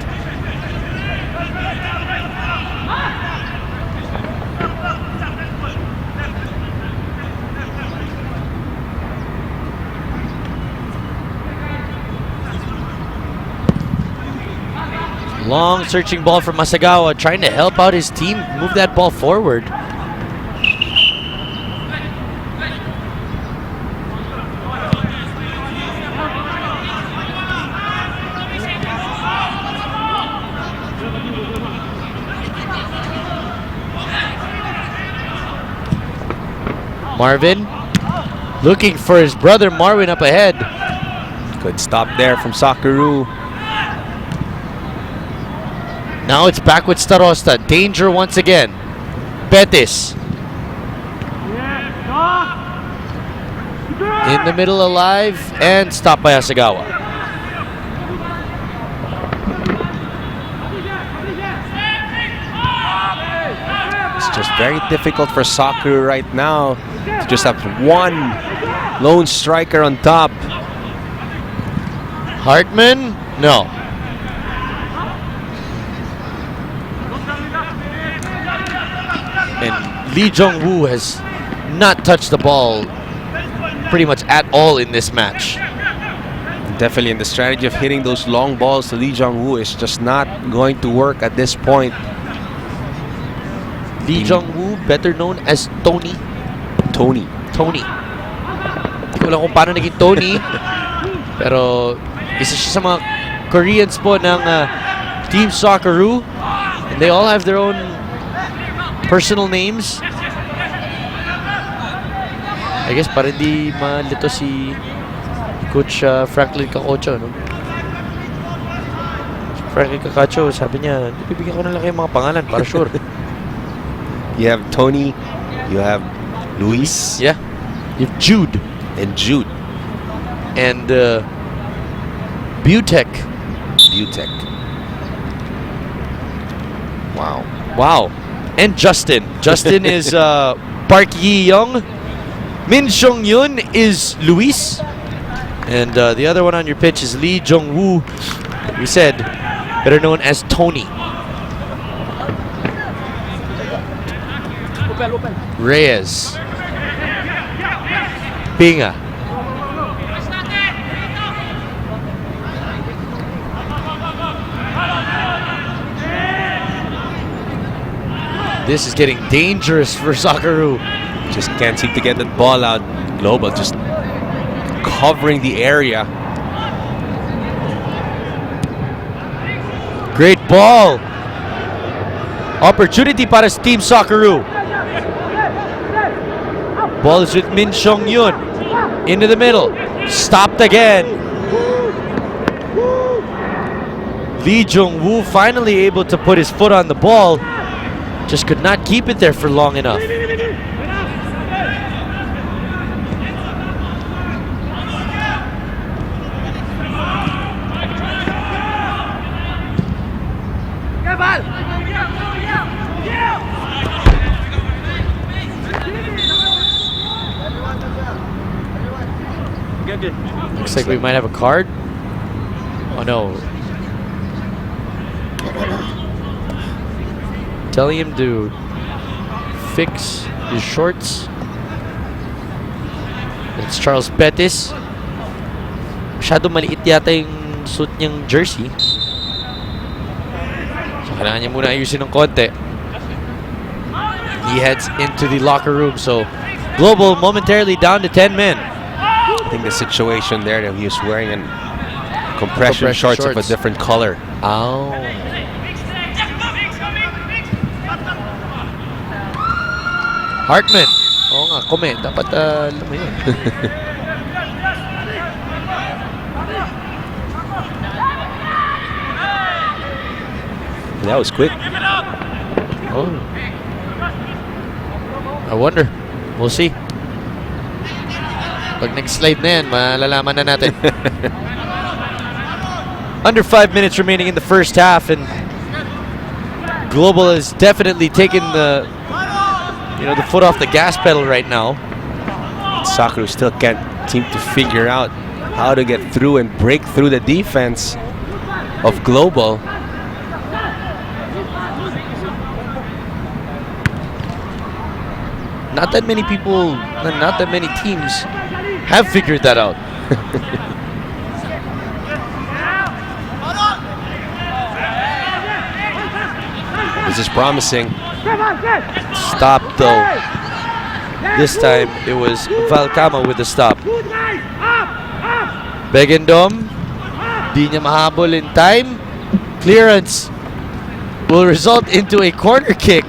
[SPEAKER 3] Long searching ball from Masagawa, trying to help out his team move that ball forward. Marvin looking for his brother Marvin up ahead.
[SPEAKER 5] Good stop there from Socceroo.
[SPEAKER 3] Now it's back with Starosta. Danger once again. Betis. In the middle alive and stopped by Asagawa.
[SPEAKER 5] It's just very difficult for Socceroo right now to just have one lone striker on top.
[SPEAKER 3] Hartman? No. And Lee Jong-woo has not touched the ball pretty much at all in this match.
[SPEAKER 5] Definitely, and the strategy of hitting those long balls to Lee Jong-woo is just not going to work at this point.
[SPEAKER 3] Lee Jong-woo, better known as Tony.
[SPEAKER 5] Tony.
[SPEAKER 3] Hindi ko alam kung paano naging Tony. Pero isa siya sa mga Koreans po ng Team Socceroo. And they all have their own personal names. I guess para hindi malito si Coach Franklin Cacacho, no? Franklin Cacacho, sabi niya, bibigyan ko na lang kayo mga pangalan para sure.
[SPEAKER 5] You have Tony, you have Luis,
[SPEAKER 3] Yeah. You have Jude.
[SPEAKER 5] and Jude.
[SPEAKER 3] And Butek.
[SPEAKER 5] Butek. Wow.
[SPEAKER 3] Wow. And Justin. Justin is Park Yi-young. Min Seong-yun is Luis. And the other one on your pitch is Lee Jong-woo. We said, better known as Tony. Reyes. Pinga.
[SPEAKER 5] This is getting dangerous for Socceroo.
[SPEAKER 3] Just can't seem to get that ball out. Global just
[SPEAKER 5] covering the area.
[SPEAKER 3] Great ball. Opportunity para sa Team Socceroo. Ball is with Min Seong Yun. Into the middle. Stopped again. Lee Jong-woo finally able to put his foot on the ball. Just could not keep it there for long enough. Looks like we might have a card. Oh no. Telling him to fix his shorts. It's Charles Pettis. Masyado maliit yata yung suit niyang jersey. So kailangan niya muna ayusin ng konti. He heads into the locker room. So Global momentarily down to 10 men.
[SPEAKER 5] I think the situation there that he was wearing an compression shorts of a different color.
[SPEAKER 3] Oh. Hartman. Oo nga, comment. Dapat alam mo yun.
[SPEAKER 5] That was quick.
[SPEAKER 3] Oh. I wonder. We'll see. Pag next slide na yan, malalaman na natin. Under 5 minutes remaining in the first half, and Global is definitely taking the foot off the gas pedal right now.
[SPEAKER 5] Socceroo still can't seem to figure out how to get through and break through the defense of Global.
[SPEAKER 3] Not that many people, not that many teams have figured that out.
[SPEAKER 5] This is promising.
[SPEAKER 3] Stop though. This time it was Valcama with the stop. Begendom, di niya mahabol in time. Clearance will result into a corner kick.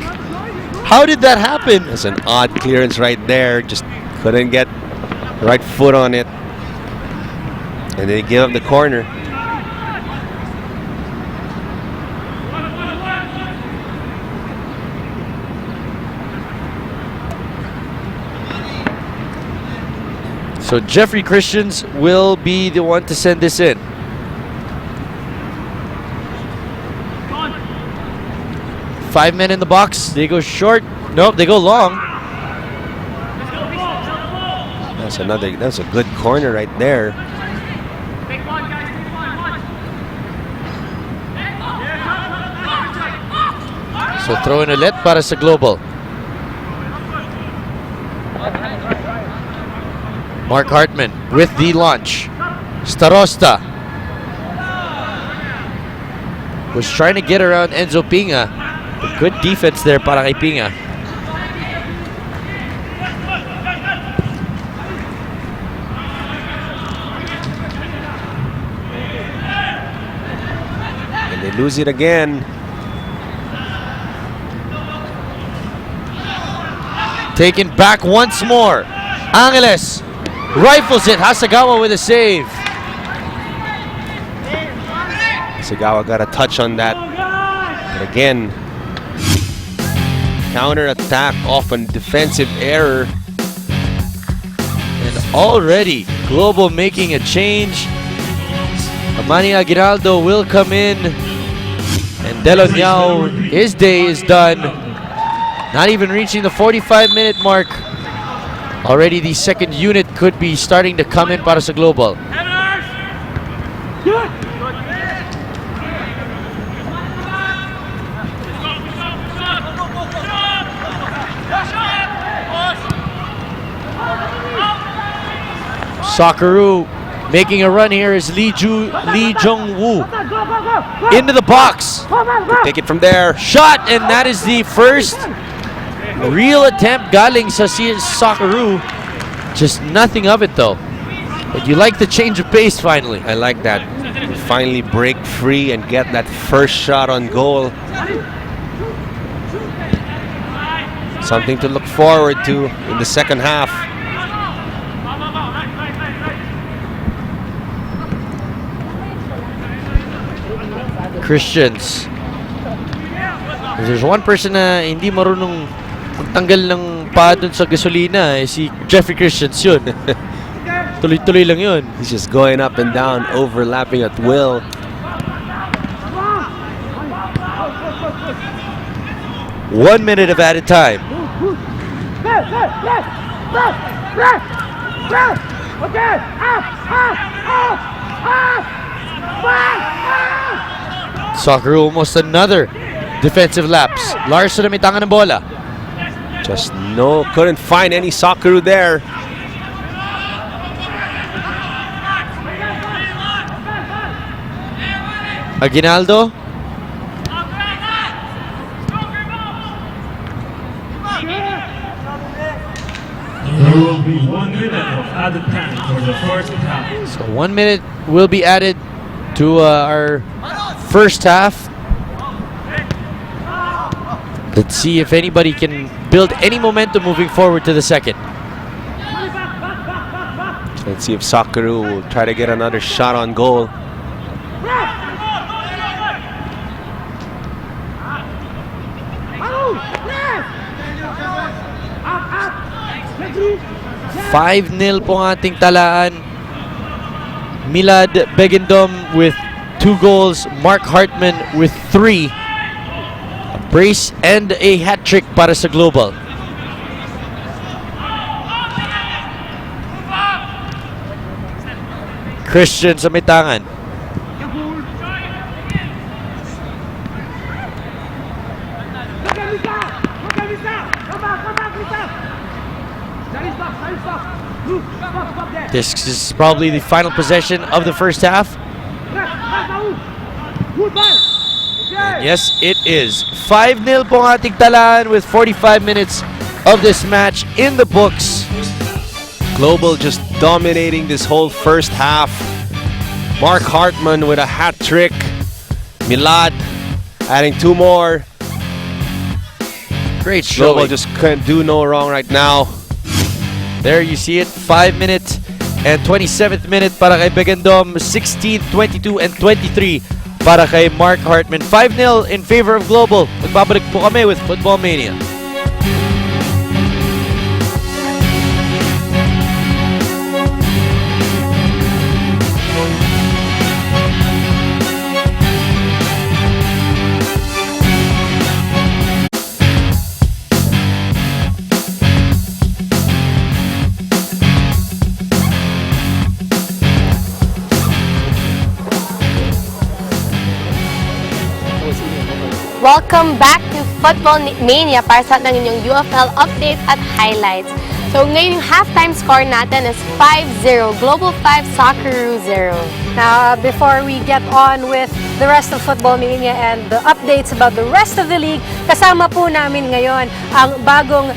[SPEAKER 3] How did that happen?
[SPEAKER 5] That's an odd clearance right there. Just couldn't get the right foot on it. And they give up the corner.
[SPEAKER 3] So Jeffrey Christians will be the one to send this in. Five men in the box. They go short. Nope, they go long.
[SPEAKER 5] That's a good corner right there.
[SPEAKER 3] So throw in ulit para sa Global. Mark Hartman with the launch. Starosta was trying to get around Enzo Pinga. But good defense there para kay Pinga.
[SPEAKER 5] And they lose it again.
[SPEAKER 3] Taken back once more. Angeles rifles it. Hasagawa with a save.
[SPEAKER 5] Sagawa got a touch on that. But again, counter-attack off a defensive error.
[SPEAKER 3] And already Global making a change. Amani Aguinaldo will come in. And Delonyao, his day is done. Not even reaching the 45-minute mark. Already the second unit could be starting to come in para sa Global. Socceroo making a run here is Lee Jong-woo into the box.
[SPEAKER 5] Take it from there.
[SPEAKER 3] Shot, and that is the first real attempt galing sa Socceroo. Just nothing of it though. But you like the change of pace finally.
[SPEAKER 5] I like that. Finally break free and get that first shot on goal. Something to look forward to in the second half.
[SPEAKER 3] Christians. If there's one person na hindi marunong magtanggal ng paa dun sa gasolina, si Jeffrey Christians yun. Tuloy-tuloy lang yun.
[SPEAKER 5] He's just going up and down, overlapping at will.
[SPEAKER 3] One minute of added time. Socceroo almost another defensive lapse. Larson na may tangan ng bola.
[SPEAKER 5] Just couldn't find any Socceroo there.
[SPEAKER 3] Aguinaldo.
[SPEAKER 6] There will be 1 minute of added time for the first half.
[SPEAKER 3] So 1 minute will be added to our first half. Let's see if anybody can build any momentum moving forward to the second.
[SPEAKER 5] Let's see if Socceroo will try to get another shot on goal.
[SPEAKER 3] Five 5-0 po ang ating talaan. Milad Begendom with 2 goals. Mark Hartman with 3. A brace and a hat-trick para sa Global. Christian sa may tangan. This is probably the final possession of the first half. And yes, it is. 5-0 po ang ating talaan with 45 minutes of this match in the books.
[SPEAKER 5] Global just dominating this whole first half. Mark Hartman with a hat trick. Milad adding 2 more.
[SPEAKER 3] Great
[SPEAKER 5] Global
[SPEAKER 3] showing.
[SPEAKER 5] just couldn't do no wrong right now.
[SPEAKER 3] There you see it, 5 minutes and 27th minute para kay Begendom, 16, 22, and 23 para kay Mark Hartman. 5-0 in favor of Global. Magbabalik po kami with Football Mania.
[SPEAKER 2] Welcome back to Football Mania para sa ng inyong UFL update at highlights. So ngayon yung halftime score natin is 5-0. Global 5, Socceroo 0.
[SPEAKER 1] Now, before we get on with the rest of Football Mania and the updates about the rest of the league, kasama po namin ngayon ang bagong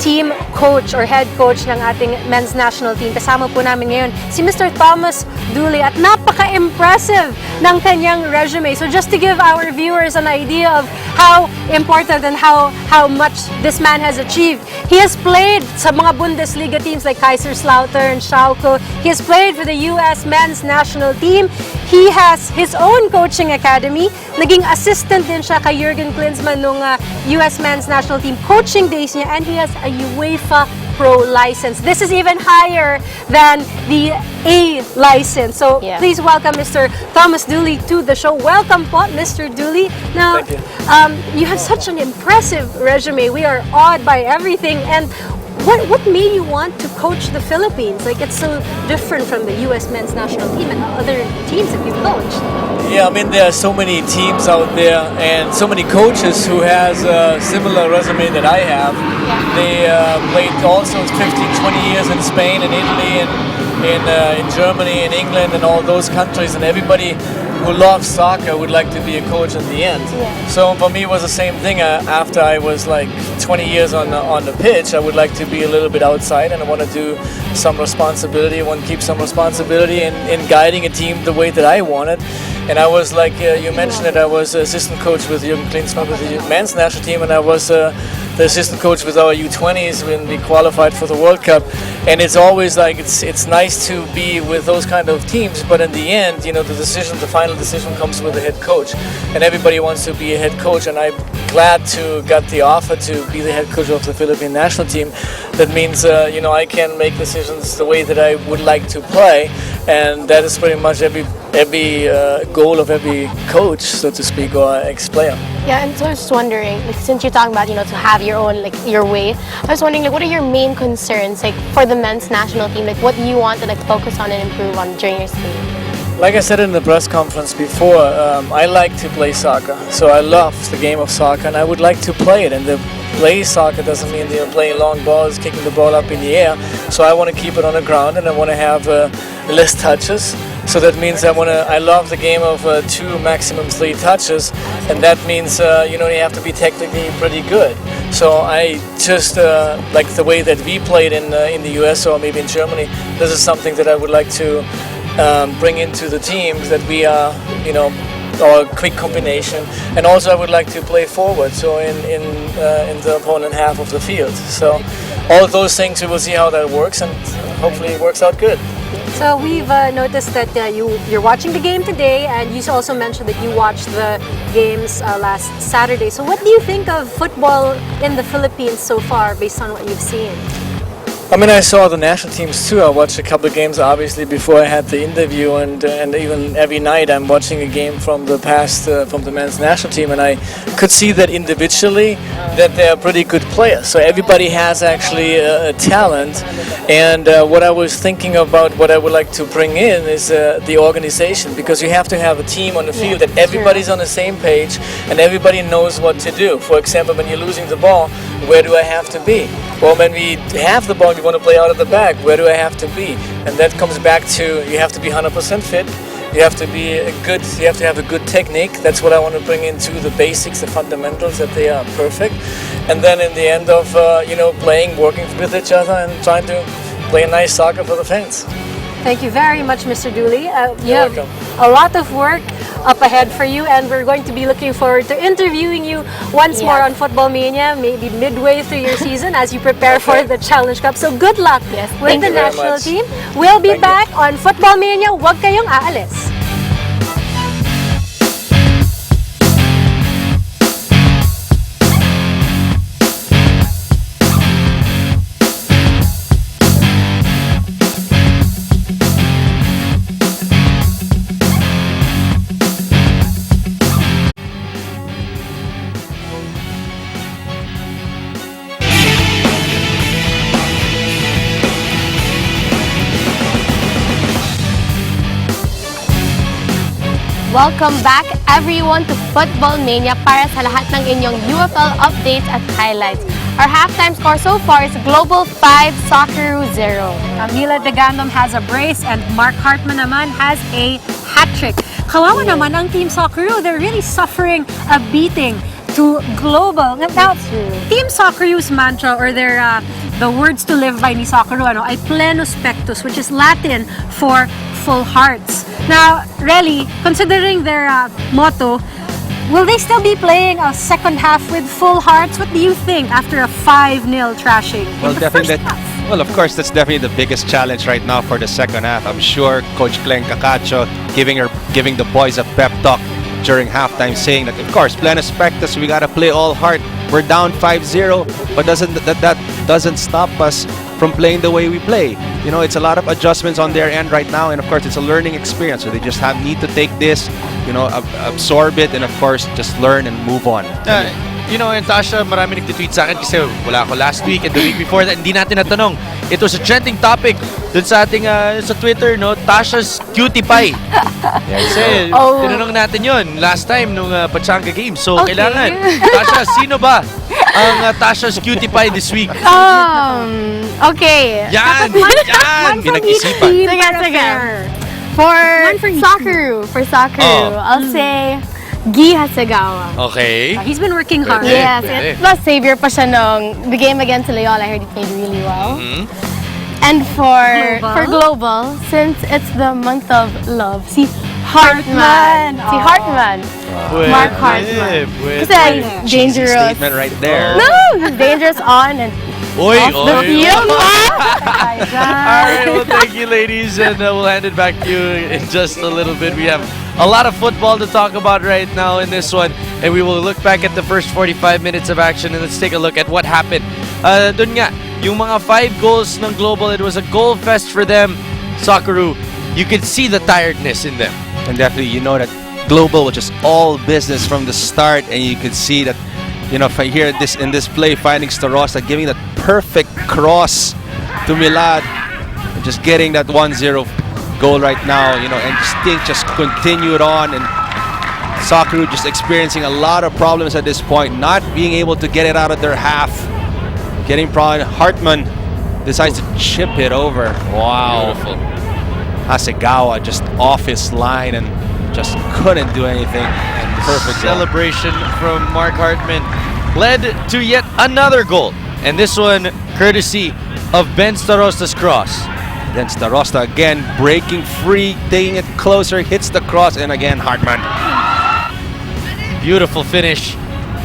[SPEAKER 1] team coach or head coach ng ating men's national team. Kasama po namin ngayon si Mr. Thomas Dooley at napaka-impressive ng kanyang resume. So just to give our viewers an idea of how important and how much this man has achieved, he has played sa mga Bundesliga teams like Kaiserslautern, Schalke. He has played for the US men's national team. He has his own coaching academy. Naging assistant din siya kay Jurgen Klinsmann nung US men's national team coaching days niya, and he has a UEFA Pro license. This is even higher than the A license. So
[SPEAKER 2] Yeah.
[SPEAKER 1] please welcome Mr. Thomas Dooley to the show. Welcome po, Mr. Dooley. Now, you have such an impressive resume. We are awed by everything. And what made you want to coach the Philippines? Like, it's so different from the U.S. men's national team and other teams that you've coached.
[SPEAKER 7] Yeah, I mean, there are so many teams out there and so many coaches who has a similar resume that I have. They played also 15, 20 years in Spain and Italy and in Germany and England and all those countries, and everybody who loves soccer would like to be a coach in the end. So for me, it was the same thing. After I was like 20 years on the pitch, I would like to be a little bit outside, and I want to do some responsibility. I want to keep some responsibility in guiding a team the way that I want it. And I was like, you mentioned it, I was assistant coach with Jürgen Klinsmann with the men's national team, and I was the assistant coach with our U20s when we qualified for the World Cup. And it's always like, it's nice to be with those kind of teams, but in the end, you know, the final decision comes with the head coach. And everybody wants to be a head coach, and I'm glad to got the offer to be the head coach of the Philippine national team. That means, you know, I can make decisions the way that I would like to play, and that is pretty much every goal of every coach, so to speak, or ex-player.
[SPEAKER 2] Yeah, and so I was just wondering, like, since you're talking about, you know, to have your own, like, your way, I was wondering, like, what are your main concerns, like, for the men's national team? Like, what do you want to, like, focus on and improve on during your stay?
[SPEAKER 7] Like I said in the press conference before, I like to play soccer. So I love the game of soccer, and I would like to play it. And the play soccer doesn't mean they're playing long balls, kicking the ball up in the air. So I want to keep it on the ground, and I want to have less touches. So that means I love the game of 2, maximum 3 touches, and that means you know, you have to be technically pretty good. So I just like the way that we played in the US or maybe in Germany. This is something that I would like to bring into the teams, that we are, you know, or quick combination, and also I would like to play forward, so in the opponent half of the field. So all of those things, we will see how that works, and hopefully it works out good.
[SPEAKER 1] So we've noticed that you're watching the game today, and you also mentioned that you watched the games last Saturday. So what do you think of football in the Philippines so far, based on what you've seen?
[SPEAKER 7] I mean, I saw the national teams too. I watched a couple of games, obviously, before I had the interview, and even every night I'm watching a game from the past, from the men's national team, and I could see that individually that they're pretty good players. So everybody has actually a talent, and what I was thinking about, what I would like to bring in is the organization, because you have to have a team on the field that everybody's on the same page and everybody knows what to do. For example, when you're losing the ball, where do I have to be? Well, when we have the ball, we want to play out of the back. Where do I have to be? And that comes back to, you have to be 100% fit. You have to be you have to have a good technique. That's what I want to bring into the basics, the fundamentals, that they are perfect. And then in the end of, you know, playing, working with each other and trying to play a nice soccer for the fans.
[SPEAKER 1] Thank you very much, Mr. Dooley. You
[SPEAKER 7] You're
[SPEAKER 1] have
[SPEAKER 7] welcome.
[SPEAKER 1] a lot of work up ahead for you, and we're going to be looking forward to interviewing you once more on Football Mania, maybe midway through your season as you prepare for the Challenge Cup. So good luck with the
[SPEAKER 7] you very
[SPEAKER 1] national
[SPEAKER 7] much.
[SPEAKER 1] team. We'll be
[SPEAKER 7] Thank you.
[SPEAKER 1] back on Football Mania. Huwag kayong aalis.
[SPEAKER 2] Welcome back everyone to Football Mania para sa lahat ng inyong UFL updates at highlights. Our halftime score so far is Global 5, Socceroo 0.
[SPEAKER 1] Camila De Gandom has a brace, and Mark Hartman naman has a hat-trick. Kawawa naman ang Team Socceroo. They're really suffering a beating to Global. Now, Team Socceroo's mantra, or their the words to live by ni Socceroo, ay plenus pectus, which is Latin for full hearts. Now, really, considering their motto, will they still be playing a second half with full hearts? What do you think after a 5-0 trashing?
[SPEAKER 4] Well,
[SPEAKER 1] in the first
[SPEAKER 4] definitely.
[SPEAKER 1] half?
[SPEAKER 4] Well, of course, that's definitely the biggest challenge right now for the second half. I'm sure Coach Glenn Cacacho giving the boys a pep talk during halftime, saying that, of course, plenus pectus, we gotta play all heart. We're down 5-0, but that doesn't stop us from playing the way we play. You know, it's a lot of adjustments on their end right now, and of course, it's a learning experience. So they just need to take this, you know, absorb it, and of course, just learn and move on.
[SPEAKER 3] You know, and Tasha, marami nagtitweet sa akin kasi wala ako last week and the week before that, hindi natin natanong. It was a trending topic dun sa ating sa Twitter, no? Tasha's cutie pie. Kasi tinanong natin yon last time nung Pachanga game. So, kailangan. Tasha, sino ba ang Tasha's cutie pie this week?
[SPEAKER 2] Okay.
[SPEAKER 3] Yan!
[SPEAKER 1] One from each
[SPEAKER 3] Pinag-isipan.
[SPEAKER 1] team
[SPEAKER 2] Sige,
[SPEAKER 1] para
[SPEAKER 2] sige.
[SPEAKER 1] fair. for each
[SPEAKER 2] Socceroo,
[SPEAKER 3] Oh.
[SPEAKER 2] I'll say Guy Hasegawa.
[SPEAKER 3] Okay.
[SPEAKER 1] He's been working hard.
[SPEAKER 2] Yes,
[SPEAKER 3] Pwede.
[SPEAKER 2] plus savior pa siya nung the game against Loyola. I heard he played really well.
[SPEAKER 3] Mhm.
[SPEAKER 2] And for
[SPEAKER 1] Global?
[SPEAKER 2] global, since it's the month of love, si Hartman. Si
[SPEAKER 1] Aw.
[SPEAKER 2] Hartman. Mark Hartman. Kasi dangerous.
[SPEAKER 5] Statement right there.
[SPEAKER 2] No, he's dangerous on and
[SPEAKER 3] Oy,
[SPEAKER 2] off the field.
[SPEAKER 3] All right, well, thank you, ladies, and we'll hand it back to you in just a little bit. We have a lot of football to talk about right now in this one, and we will look back at the first 45 minutes of action, and let's take a look at what happened. Dun nga, yung mga 5 goals ng Global, it was a goal fest for them. Socceroo, you could see the tiredness in them.
[SPEAKER 5] And definitely, you know that Global was just all business from the start, and you could see that, you know, if I hear this in this play, finding Starosta giving that perfect cross to Milad, and just getting that 1-0 goal right now, you know, and just continued on, and Socceroo just experiencing a lot of problems at this point, not being able to get it out of their half, getting problem. Hartman decides to chip it over. Wow.
[SPEAKER 3] Beautiful.
[SPEAKER 5] Hasegawa just off his line and just couldn't do anything. And perfect goal.
[SPEAKER 3] Celebration from Mark Hartman led to yet another goal, and this one courtesy of Ben Starosta's cross.
[SPEAKER 5] Then Starosta again breaking free, taking it closer, hits the cross, and again Hartman.
[SPEAKER 3] Beautiful finish.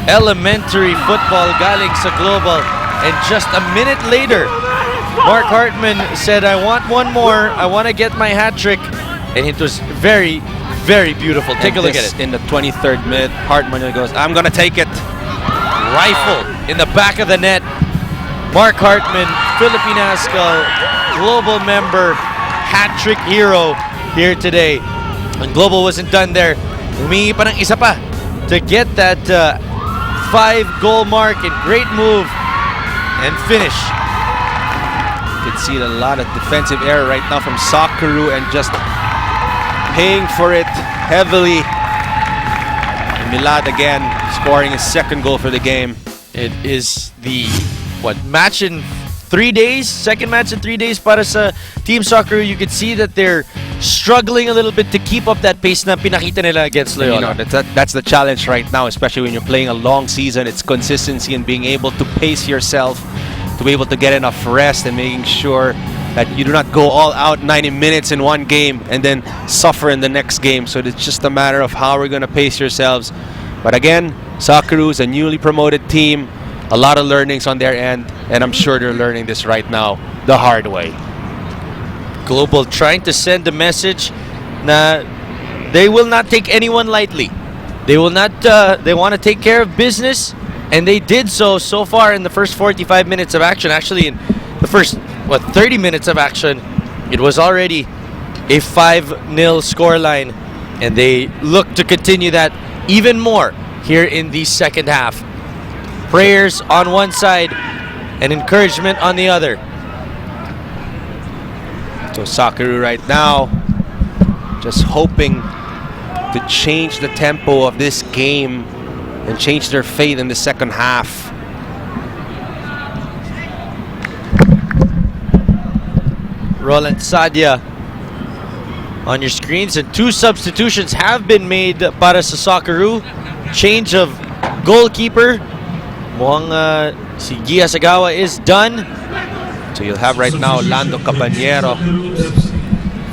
[SPEAKER 3] Elementary football galing sa Global, and just a minute later, Mark Hartman said, I want one more, I want to get my hat trick, and it was very, very beautiful. Take a look at it.
[SPEAKER 5] In the 23rd minute, Hartman goes, I'm gonna take it.
[SPEAKER 3] Rifle in the back of the net. Mark Hartman, Philippine Haskell, Global member, hat trick hero here today. And Global wasn't done there. Humingi pa ng isa pa to get that 5-goal mark, and great move and finish.
[SPEAKER 5] You can see a lot of defensive error right now from Socceroo, and just paying for it heavily. And Milad again scoring his 2nd goal for the game.
[SPEAKER 3] It is the match in 3 days, second match in 3 days para sa Team Socceroo. You could see that they're struggling a little bit to keep up that pace na pinakita nila against
[SPEAKER 5] You
[SPEAKER 3] Loyola.
[SPEAKER 5] know, that's the challenge right now, especially when you're playing a long season. It's consistency and being able to pace yourself, to be able to get enough rest, and making sure that you do not go all out 90 minutes in one game and then suffer in the next game. So it's just a matter of how we're going to pace yourselves. But again, Socceroo is a newly promoted team. A lot of learnings on their end, and I'm sure they're learning this right now the hard way.
[SPEAKER 3] Global trying to send a message na they will not take anyone lightly. They will not. They want to take care of business, and they did so far in the first 45 minutes of action. Actually, in the first 30 minutes of action, it was already a 5-0 scoreline, and they look to continue that even more here in the second half. Prayers on one side and encouragement on the other.
[SPEAKER 5] So Socceroo right now just hoping to change the tempo of this game and change their fate in the second half.
[SPEAKER 3] Roland Sadia on your screens, and 2 substitutions have been made para sa Socceroo. Change of goalkeeper. Mukhang si Guy Hasegawa is done.
[SPEAKER 5] So you'll have right now Lando Caballero,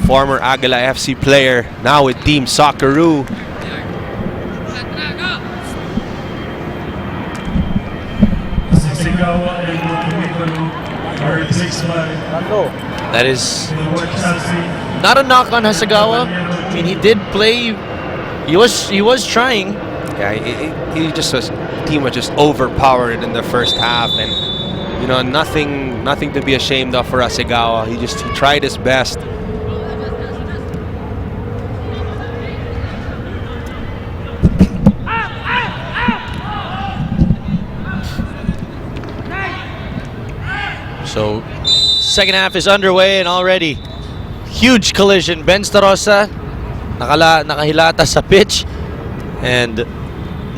[SPEAKER 5] former Aguila FC player, now with Team Socceroo.
[SPEAKER 6] Hasegawa and Motomikano are replaced by
[SPEAKER 3] That is
[SPEAKER 6] Chelsea.
[SPEAKER 3] not a knock on Hasegawa. I mean, he did play. He was trying.
[SPEAKER 5] Yeah, he just was. Team was just overpowered in the first half, and you know, nothing to be ashamed of for Hasegawa. He tried his best.
[SPEAKER 3] So, second half is underway, and already huge collision. Ben Starosta nakahilata sa pitch, and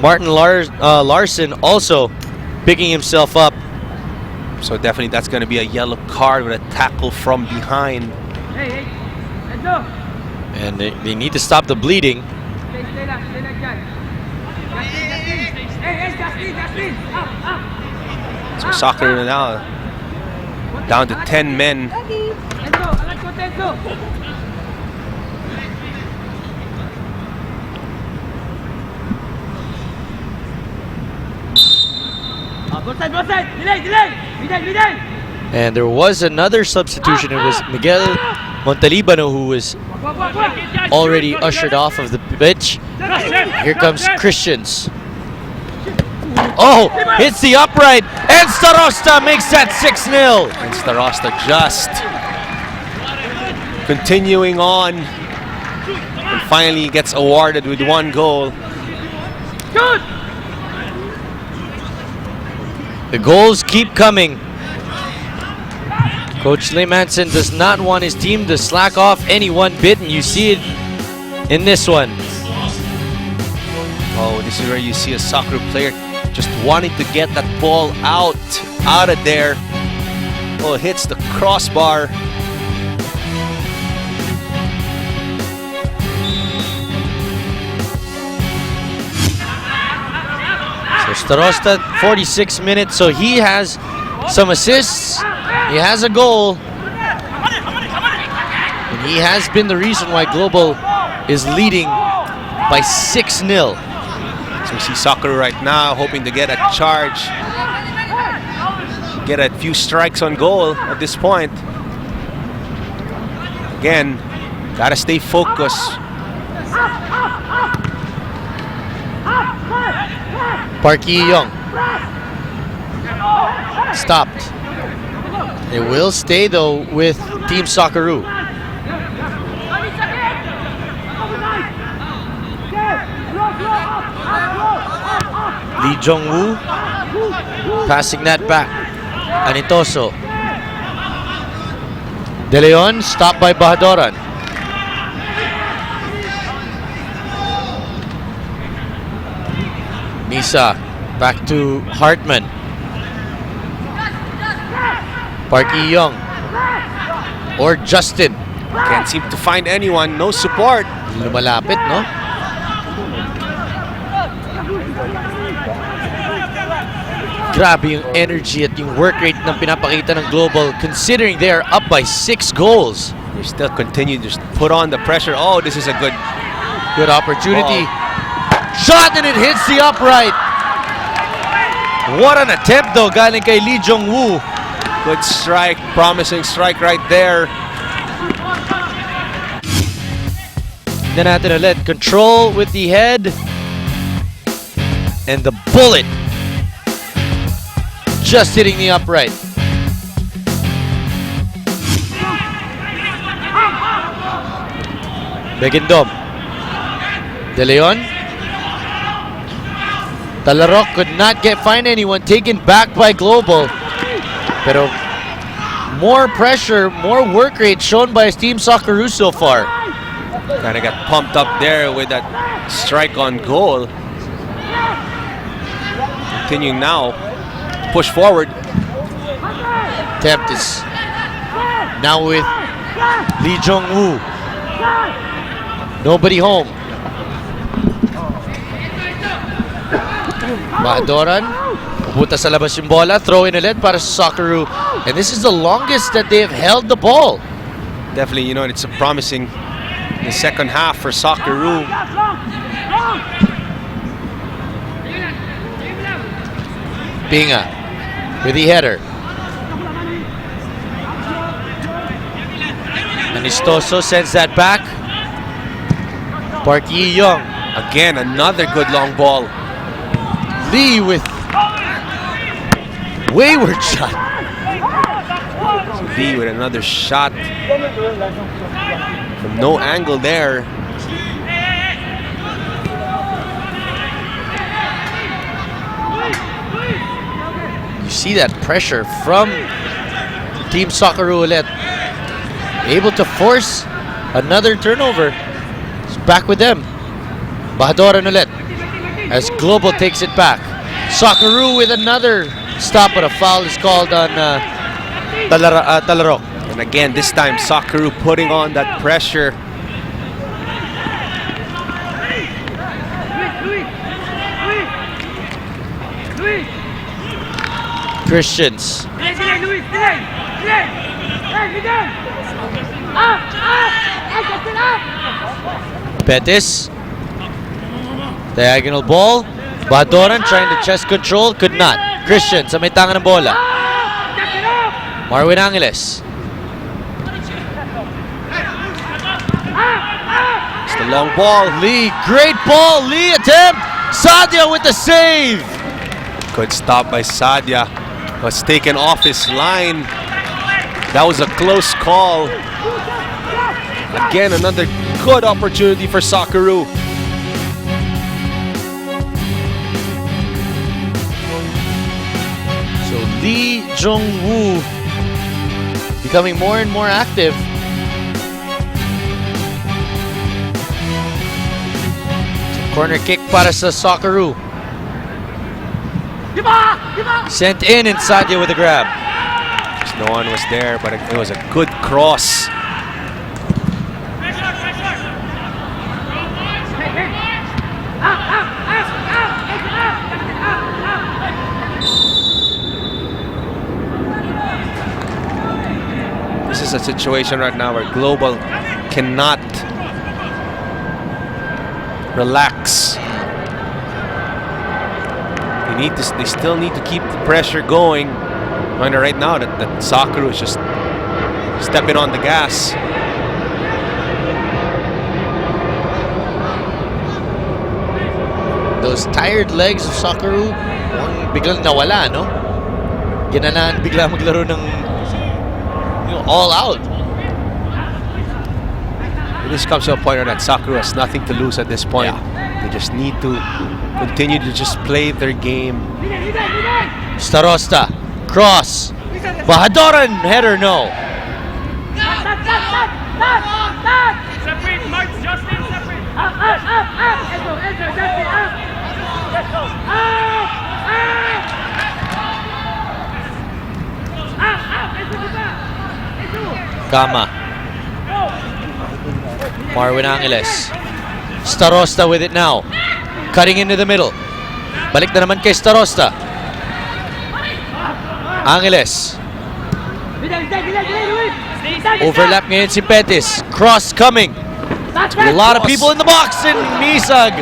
[SPEAKER 3] Martin Larson also picking himself up.
[SPEAKER 5] So definitely that's going to be a yellow card with a tackle from behind.
[SPEAKER 3] And they need to stop the bleeding.
[SPEAKER 5] So Socceroo now down to 10 men.
[SPEAKER 3] And there was another substitution. It was Miguel Montalibano who was already ushered off of the pitch. Here comes Christians. Oh, hits the upright, and Starosta makes that 6-0.
[SPEAKER 5] And Starosta just continuing on, and finally gets awarded with 1 goal.
[SPEAKER 3] The goals keep coming. Coach Lehmanson does not want his team to slack off any one bit, and you see it in this one.
[SPEAKER 5] Oh, this is where you see a soccer player just wanting to get that ball out of there. Oh, it hits the crossbar.
[SPEAKER 3] So Starosta, 46 minutes, so he has some assists, he has a goal, and he has been the reason why Global is leading by 6-0.
[SPEAKER 5] So we see Socceroo right now hoping to get a charge, get a few strikes on goal at this point. Again, gotta stay focused.
[SPEAKER 3] Park Yi-young stopped. It will stay though with Team Socceroo. Lee Jong-woo passing that back. Anitoso. De Leon stopped by Bahadoran. Misa back to Hartman. Park Yi-young or Justin.
[SPEAKER 5] Can't seem to find anyone, no support.
[SPEAKER 3] Lumalapit, no? Grabe yung energy at yung work rate ng pinapakita ng Global considering they are up by 6 goals.
[SPEAKER 5] They still continue to just put on the pressure. Oh, this is a good
[SPEAKER 3] opportunity. Shot and it hits the upright. What an attempt though galing kay Lee Jong-woo.
[SPEAKER 5] good strike, promising strike right there.
[SPEAKER 3] Then natin ulit. Control with the head. And the bullet just hitting the upright. Begindom. De Leon. Talarok could not find anyone. Taken back by Global. Pero more pressure, more work rate shown by Team Socceroo so far.
[SPEAKER 5] Kind of got pumped up there with that strike on goal. Continuing now. Push forward.
[SPEAKER 3] Attempt is now with Lee Jong-woo. Nobody home. Bahadoran. Pupunta sa labas yung bola. Throw in ulit para sa Socceroo. And this is the longest that they have held the ball.
[SPEAKER 5] Definitely, you know, it's a promising the second half for Socceroo.
[SPEAKER 3] Binga with the header. Anistoso sends that back. Park Yi-young.
[SPEAKER 5] Again, another good long ball.
[SPEAKER 3] Lee with wayward shot.
[SPEAKER 5] Lee with another shot from no angle there.
[SPEAKER 3] You see that pressure from Team Socceroo ulit. Able to force another turnover. It's back with them. Bahadoran ulit as Global takes it back. Socceroo with another stop, but a foul is called on Talarok.
[SPEAKER 5] And again, this time Socceroo putting on that pressure.
[SPEAKER 3] Christians. Betis. Diagonal ball. Badoran trying to chest control. Could not. Christian sa may tanga ng bola. Marwin Angeles.
[SPEAKER 5] It's the long ball.
[SPEAKER 3] Lee. Great ball. Lee attempt. Sadia with the save.
[SPEAKER 5] Good stop by Sadia. Was taken off his line. That was a close call. Again, another good opportunity for Socceroo.
[SPEAKER 3] So Lee Jong-woo becoming more and more active. Corner kick para sa Socceroo. Sent in and Sadia with a grab.
[SPEAKER 5] Just no one was there, but it was a good cross. This is a situation right now where Global cannot relax. They still need to keep the pressure going. And right now that Socceroo is just stepping on the gas.
[SPEAKER 3] Those tired legs of Socceroo, biglang nawala, no? Ginanaan bigla maglaro ng all out.
[SPEAKER 5] This comes to a point where that Socceroo has nothing to lose at this point. They just need to continue to just play their game.
[SPEAKER 3] Starosta, cross. Bahadoran, header, no.
[SPEAKER 6] Separate, Mark, Justin, separate.
[SPEAKER 3] Kama. Marwin Angeles. Starosta with it now. Cutting into the middle. Balik na naman kay Starosta. Angeles. Overlap ngayon si Betis. Cross coming. A lot of people in the box, and Misag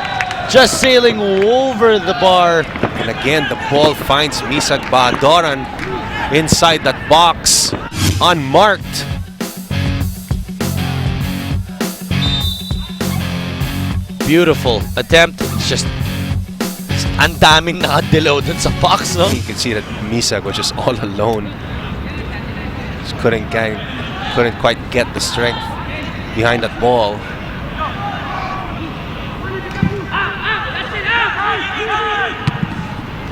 [SPEAKER 3] just sailing over the bar.
[SPEAKER 5] And again, the ball finds Misag Bahadoran inside that box, unmarked.
[SPEAKER 3] Beautiful attempt. It's just ang daming nakadilaw dun sa box, no?
[SPEAKER 5] You can see that Misag was just all alone. Just couldn't quite get the strength behind that ball.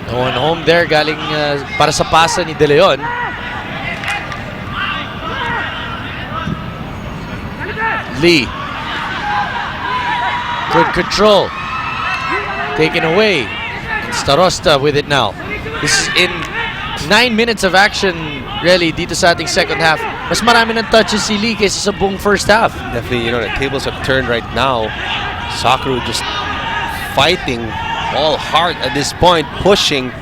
[SPEAKER 3] No one home there, galing para sa pasa ni De Leon. Lee. Good control. Taken away. Starosta with it now. This is in 9 minutes of action, really, dito sa ating second half. Mas marami ng touches si Lee kaysa sa buong first half.
[SPEAKER 5] Definitely, the tables have turned right now. Socceroo just fighting all hard at this point, pushing.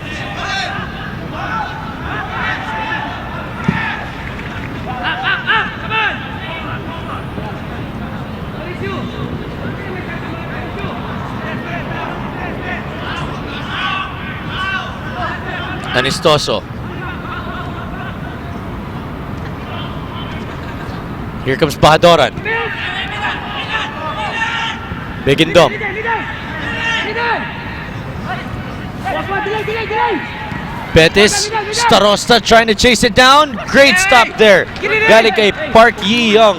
[SPEAKER 3] Anistoso. Here comes Bahadoran. Bigindom. Betis. Starosta trying to chase it down. Great stop there. Galing kay Park Yi-young.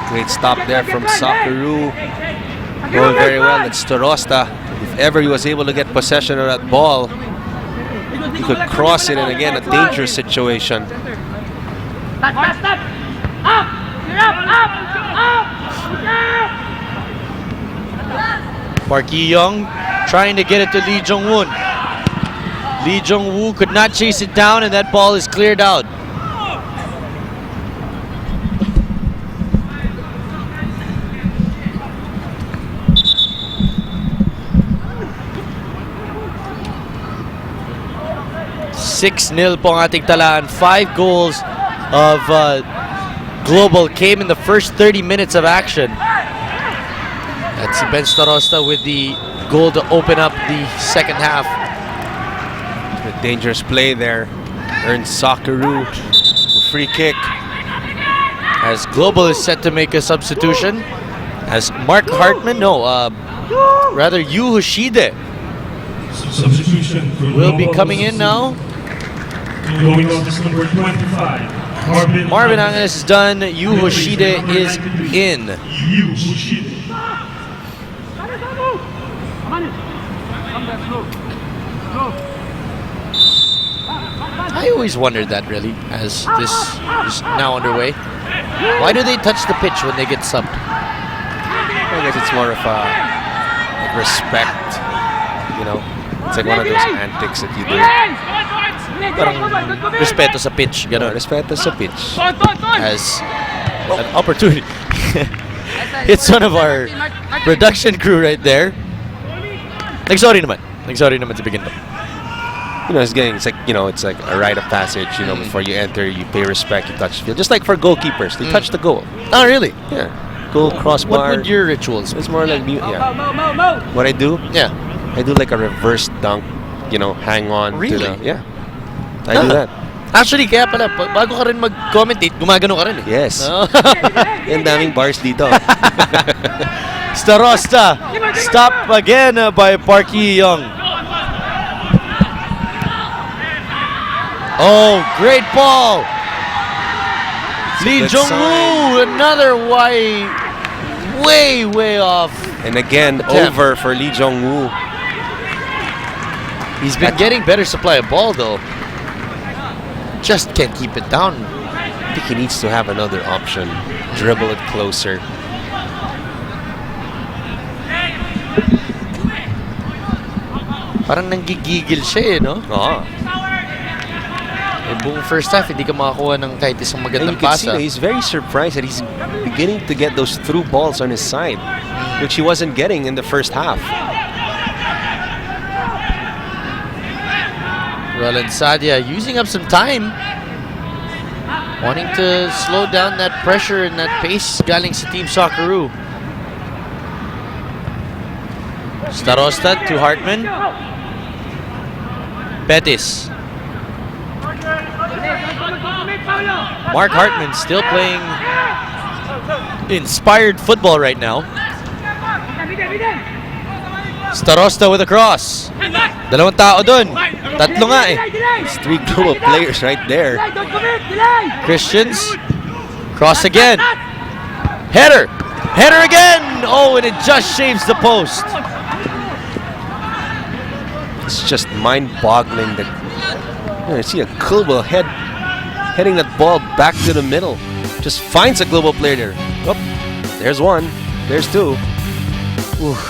[SPEAKER 5] Great stop there from Socceroo. Going very well. And Starosta, if ever he was able to get possession of that ball, he could cross it, and again, a dangerous situation.
[SPEAKER 3] Park Yi-young trying to get it to Lee Jong-woo. Lee Jong-woo could not chase it down, and that ball is cleared out. 6-0 po ang ating talaan. 5 goals of Global came in the first 30 minutes of action. That's Ben Starosta with the goal to open up the second half.
[SPEAKER 5] A dangerous play there. Earns Socceroo the free kick.
[SPEAKER 3] As Global is set to make a substitution. As Mark Hartman, rather Yu Hoshide
[SPEAKER 6] Substitution for
[SPEAKER 3] will be
[SPEAKER 6] Global
[SPEAKER 3] coming in now.
[SPEAKER 6] Going off is number 25.
[SPEAKER 3] Marvin Angeles is done. Yu Hoshide is in.
[SPEAKER 6] Yu Hoshide.
[SPEAKER 3] I always wondered that really, as this is now underway. Why do they touch the pitch when they get subbed?
[SPEAKER 5] I guess it's more of a like respect, you know. It's like one of those antics that you do.
[SPEAKER 3] Parang respeto sa pitch,
[SPEAKER 5] No,
[SPEAKER 3] gano'n.
[SPEAKER 5] respeto sa pitch.
[SPEAKER 3] As an opportunity. It's one of our production crew right there. Nagsorry naman to begin with.
[SPEAKER 5] You know, it's like a rite of passage. You know, before you enter, you pay respect, you touch the field. Just like for goalkeepers, they touch the goal.
[SPEAKER 3] Oh, really?
[SPEAKER 5] Yeah, goal crossbar.
[SPEAKER 3] What would your rituals be?
[SPEAKER 5] It's more like What I do?
[SPEAKER 3] Yeah.
[SPEAKER 5] I do like a reverse dunk. You know, hang on.
[SPEAKER 3] Really?
[SPEAKER 5] To the, yeah. I do that.
[SPEAKER 3] Actually, kaya pala, bago ka rin mag-commentate, gumagano ka rin eh.
[SPEAKER 5] Yes.
[SPEAKER 3] No?
[SPEAKER 5] Yan daming bars dito.
[SPEAKER 3] Starosta, stop again by Parky Young. Oh, great ball! Lee
[SPEAKER 5] good
[SPEAKER 3] Jong-woo, another way off.
[SPEAKER 5] And again,
[SPEAKER 3] Attempt.
[SPEAKER 5] over for Lee Jong-woo.
[SPEAKER 3] He's been getting better supply of ball though. Just can't keep it down.
[SPEAKER 5] I think he needs to have another option. Dribble it closer.
[SPEAKER 3] Parang nanggigigil siya eh, no?
[SPEAKER 5] Oo.
[SPEAKER 3] Eh, buong first half, hindi ka makakuha ng kahit isang
[SPEAKER 5] And
[SPEAKER 3] magandang
[SPEAKER 5] you can see
[SPEAKER 3] pasa.
[SPEAKER 5] that he's very surprised that he's beginning to get those through balls on his side, which he wasn't getting in the first half.
[SPEAKER 3] Roland Sadia using up some time. Wanting to slow down that pressure and that pace galing sa Team Socceroo. Starosta to Hartman. Betis. Mark Hartman still playing inspired football right now. Starosta with a cross. Dalawang tao dun. Tatlo nga eh.
[SPEAKER 5] It's 3 global players right there.
[SPEAKER 3] Christians. Cross again. Header. Header again. Oh, and it just shaves the post.
[SPEAKER 5] It's just mind-boggling that you see a global heading that ball back to the middle. Just finds a global player there. Oh, there's one. There's two. Oof.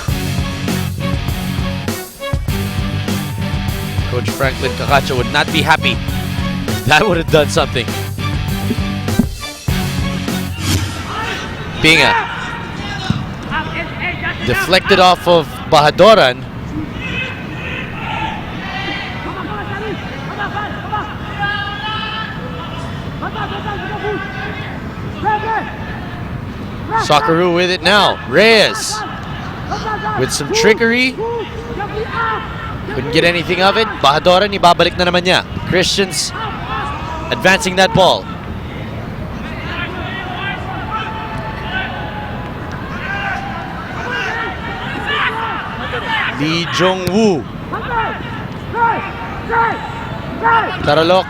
[SPEAKER 3] Coach Franklin Cacacho would not be happy. That would have done something. Pinga. Deflected off of Bahadoran. Socceroo with it now. Reyes with some trickery. Couldn't get anything of it. Bahadoran, ibabalik na naman niya. Christians advancing that ball. Lee Jong-woo. Taralok.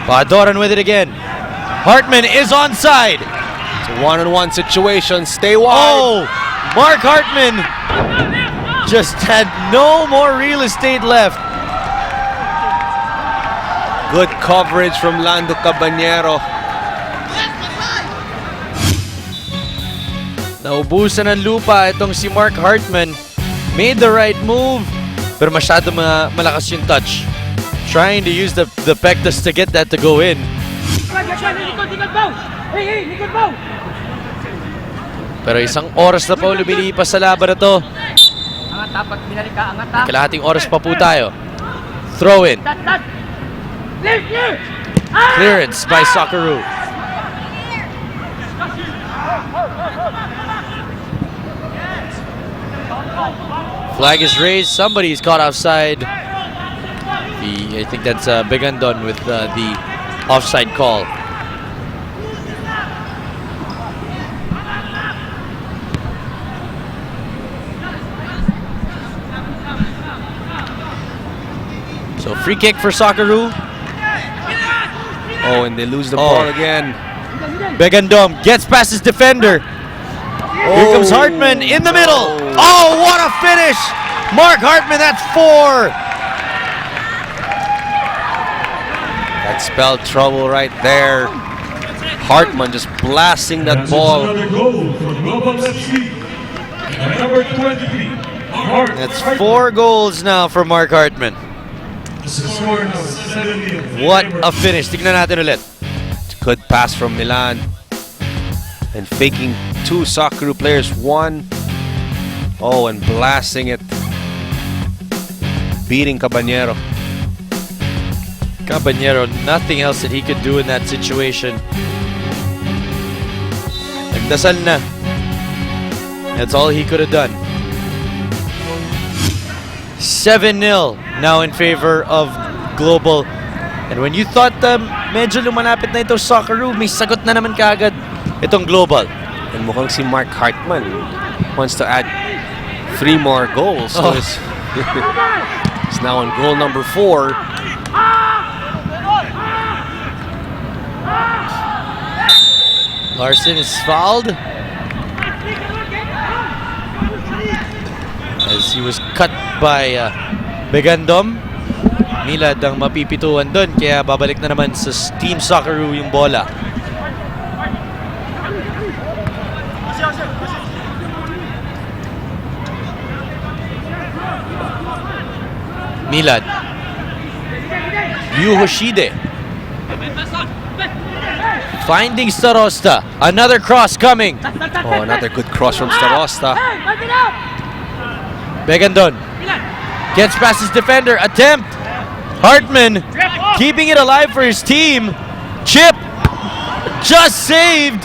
[SPEAKER 3] Bahadoran with it again. Hartman is onside.
[SPEAKER 5] It's a one-on-one situation. Stay wide.
[SPEAKER 3] Oh, Mark Hartman just had no more real estate left.
[SPEAKER 5] Good coverage from Lando Caballero.
[SPEAKER 3] Naubusan ng lupa itong si Mark Hartman. Made the right move, pero masyado malakas yung touch. Trying to use the pectus to get that to go in. Pero isang oras na po lumilipas sa laban na to. Kalahating oras pa po tayo. Throw in. Clearance by Socceroo. Flag is raised. Somebody's caught offside. I think that's Begandon with the offside call. So free kick for Socceroo.
[SPEAKER 5] Oh, and they lose the ball again.
[SPEAKER 3] Begandom gets past his defender. Here comes Hartman in the middle. Oh, what a finish! Mark Hartman, that's 4.
[SPEAKER 5] That spelled trouble right there. Hartman just blasting that ball.
[SPEAKER 6] Another goal for Global FC. Number 23. Mark
[SPEAKER 3] That's
[SPEAKER 6] Hartman.
[SPEAKER 3] 4 goals now for Mark Hartman.
[SPEAKER 6] The score now 7-0.
[SPEAKER 3] What a finish. Tignan natin ulit.
[SPEAKER 5] Good pass from Milan. And faking 2 Socceroo players, 1. Oh, and blasting it. Beating Caballero.
[SPEAKER 3] Caballero, nothing else that he could do in that situation. Nagdasal na. That's all he could have done. 7-0 now in favor of Global. And when you thought medyo lumalapit na ito Socceroo, may sagot na naman kaagad itong Global.
[SPEAKER 5] And mukhang si Mark Hartman wants to add 3 more goals. So it's now on goal number 4.
[SPEAKER 3] Larson is fouled as he was cut by Begandom. Milad ang mapipituan doon, kaya babalik na naman sa Team Socceroo yung bola. Milad. Yu Hoshide. Finding Starosta. Another cross coming.
[SPEAKER 5] Oh, another good cross from Starosta.
[SPEAKER 3] Begandon gets past his defender. Attempt. Hartman keeping it alive for his team. Chip just saved.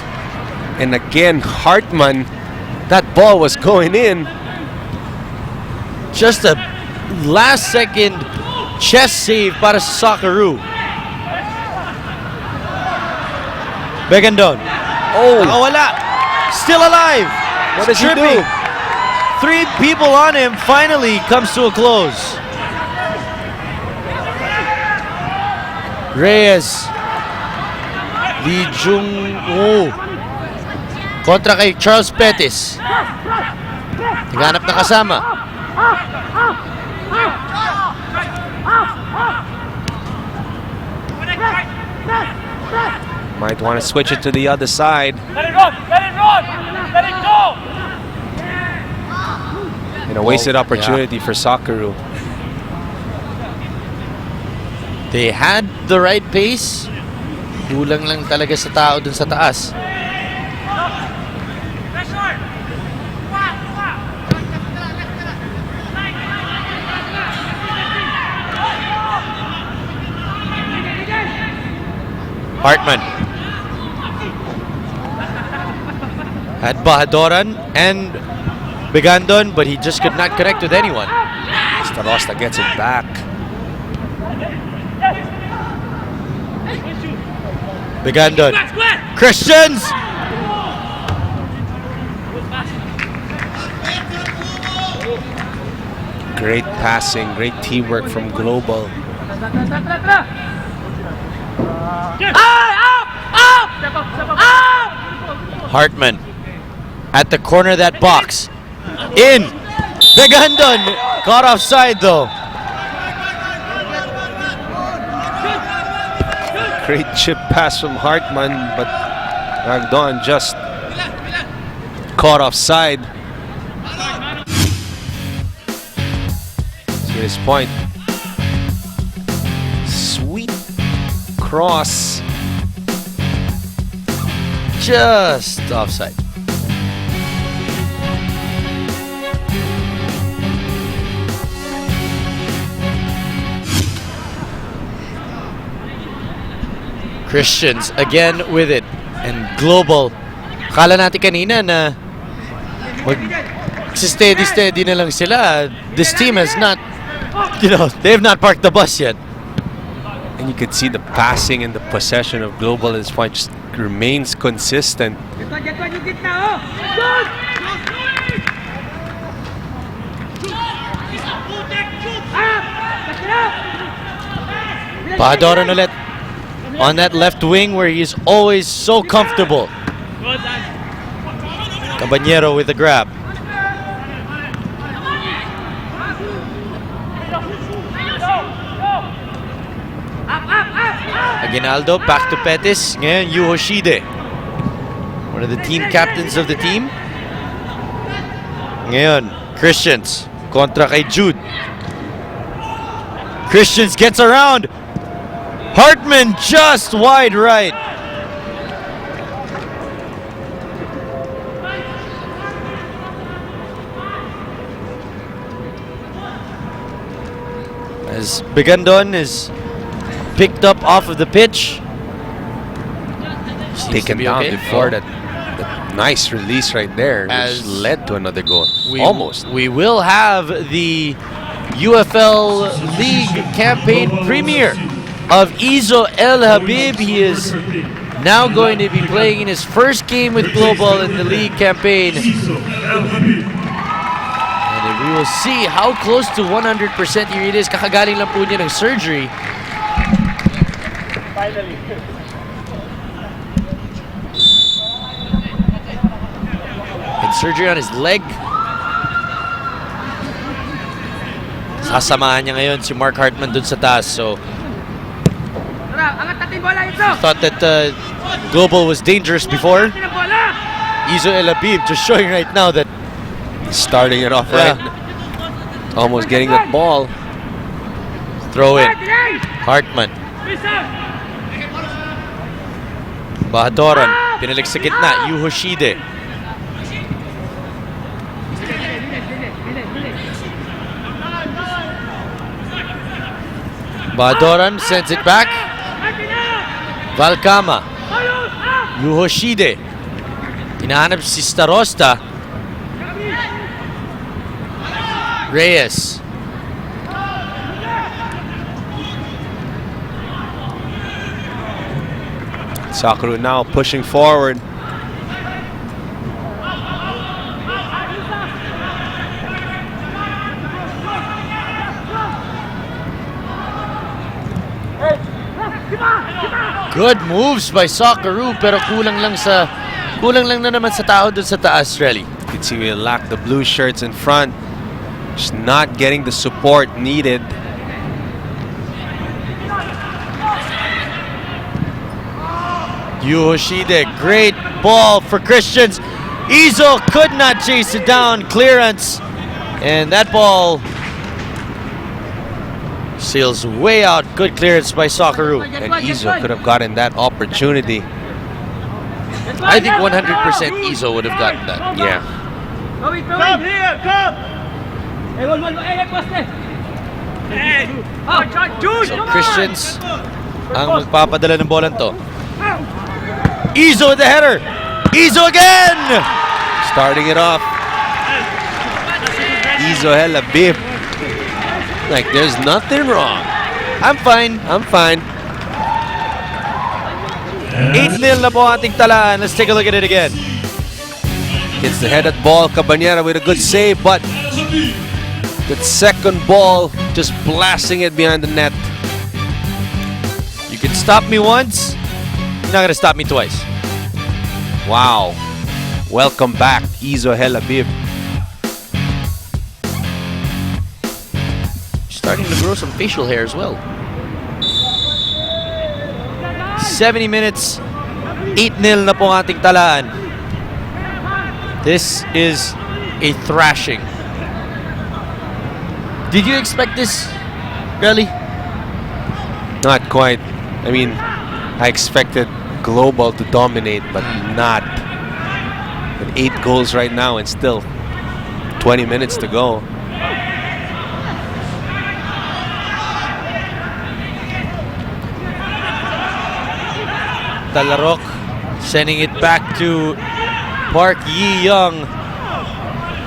[SPEAKER 5] And again, Hartman, that ball was going in.
[SPEAKER 3] Just a last second chest save para sa Socceroo. Begandon.
[SPEAKER 5] Oh,
[SPEAKER 3] Nakawala. Still alive.
[SPEAKER 5] what does he do?
[SPEAKER 3] 3 people on him. Finally comes to a close. Reyes. Lee Jung-woo. Kontra kay Charles Pettis. Naghanap na kasama.
[SPEAKER 5] Might want to switch it to the other side.
[SPEAKER 6] Let it run! Let it run! Let it go!
[SPEAKER 5] And a wasted opportunity for Socceroo.
[SPEAKER 3] They had the right pace. Kulang lang talaga sa tao dun sa taas. Hartman had Bahadoran and Begandon, but he just could not connect with anyone.
[SPEAKER 5] Starosta gets it back.
[SPEAKER 3] Begandon. Christians!
[SPEAKER 5] Great passing, great teamwork from Global.
[SPEAKER 3] Hartman at the corner of that box. In! Begandon! Caught offside though.
[SPEAKER 5] Great chip pass from Hartman, but Ragdon just caught offside. See this point. Sweet cross.
[SPEAKER 3] Just offside. Christians again with it. And Global. Kala natin kanina na steady na lang sila. This team has not, they have not parked the bus yet.
[SPEAKER 5] And you could see the passing and the possession of Global at this point just remains consistent.
[SPEAKER 3] Bahadoran ulit on that left wing where he's always so comfortable. Caballero with the grab. Aguinaldo back to Pettis. Ngayon, Yu Hoshide, one of the team captains of the team. Ngayon, Christians kontra kay Jude. Christians gets around. Hartman just wide right. As Bigandon is picked up off of the pitch.
[SPEAKER 5] Taken down before that nice release right there, which led to another goal. Almost.
[SPEAKER 3] We will have the UFL League campaign premiere of Izo El Habib. He is now going to be playing in his first game with Global in the league campaign. And we will see how close to 100% he is. Kakagaling lang po niya ng surgery.
[SPEAKER 6] Finally.
[SPEAKER 3] And surgery on his leg. Sasamahan niya ngayon si Mark Hartman dun sa taas. So thought that Global was dangerous before. Izo El Habib just showing right now that
[SPEAKER 5] starting it off right. Almost getting that ball.
[SPEAKER 3] Throw in. Hartman. Bahadoran. Pinalik sa gitna. Yu Hoshide. Bahadoran sends it back. Valcama. Yu Hoshide. Hinahanap si Starosta. Reyes.
[SPEAKER 5] Socceroo now pushing forward.
[SPEAKER 3] Good moves by Socceroo, pero kulang lang na naman sa tao dun sa taas, really.
[SPEAKER 5] You can see we lack the blue shirts in front. Just not getting the support needed.
[SPEAKER 3] Yu Hoshide, great ball for Christians. Izo could not chase it down. Clearance. And that ball sails way out. Good clearance by Socceroo.
[SPEAKER 5] And Izo could have gotten that opportunity.
[SPEAKER 3] I think 100% Izo would have gotten that.
[SPEAKER 5] Yeah.
[SPEAKER 6] Come here, come!
[SPEAKER 3] So Christians ang magpapadala ng bolan to. Izo with the header. Izo again!
[SPEAKER 5] Starting it off. Izo El Habib. Like there's nothing wrong.
[SPEAKER 3] I'm fine.
[SPEAKER 5] I'm fine.
[SPEAKER 3] 8-0 na po ating talaan. Let's take a look at it again.
[SPEAKER 5] Hits the headed ball. Caballero with a good save, but that second ball just blasting it behind the net.
[SPEAKER 3] You can stop me once, you're not gonna stop me twice.
[SPEAKER 5] Wow. Welcome back, Izo El Habib.
[SPEAKER 3] Starting to grow some facial hair as well. 70 minutes, 8-0 na po ang ating talaan. This is a thrashing. Did you expect this, really?
[SPEAKER 5] Not quite. I mean, I expected Global to dominate, but not. With 8 goals right now and still 20 minutes to go.
[SPEAKER 3] Talarok sending it back to Park Yi Young.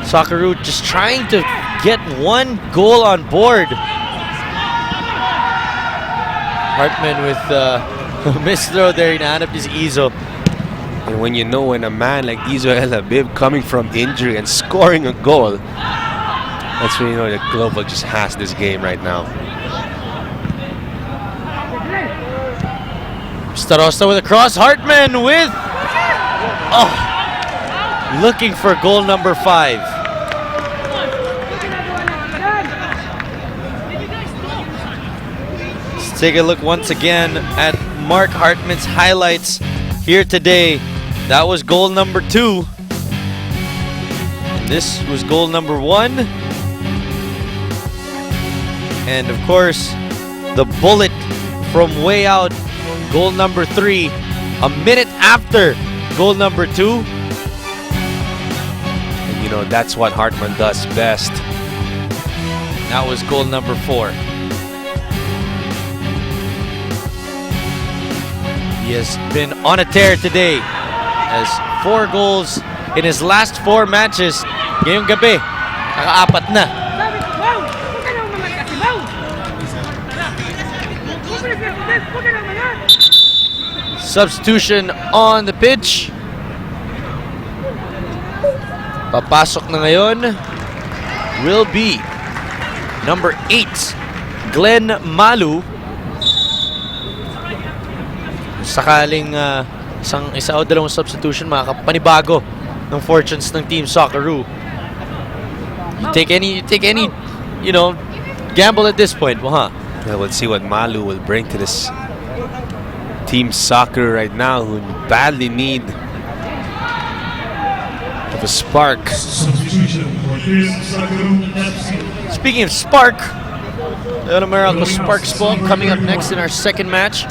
[SPEAKER 3] Socceroo just trying to get one goal on board. Hartman with a missed throw there. Hinahanap is Izo.
[SPEAKER 5] And when you know when a man like Izo El Habib coming from injury and scoring a goal, that's when you know that Global just has this game right now.
[SPEAKER 3] Starosta with a cross. Hartman with... Oh! Looking for goal number 5. Let's take a look once again at Mark Hartman's highlights here today. That was goal number 2. This was goal number 1. And of course, the bullet from way out, goal number 3, a minute after goal number 2.
[SPEAKER 5] And you know, that's what Hartman does best.
[SPEAKER 3] That was goal number 4. He has been on a tear today. Has 4 goals in his last 4 matches. Ngayong gabi, naka-4 na. Substitution on the pitch. Papasok na ngayon will be number 8, Glenn Malu. Sakaling isa o dalawang substitution, makakapanibago ng fortunes ng Team Socceroo. You take any, you know, gamble at this point, huh?
[SPEAKER 5] Well, we'll see what Malu will bring to this Team Soccer right now, who badly need of a spark.
[SPEAKER 6] Substitution for this Socceroo FC.
[SPEAKER 3] Speaking of spark, the Miracle Sparks ball coming up next in our second match.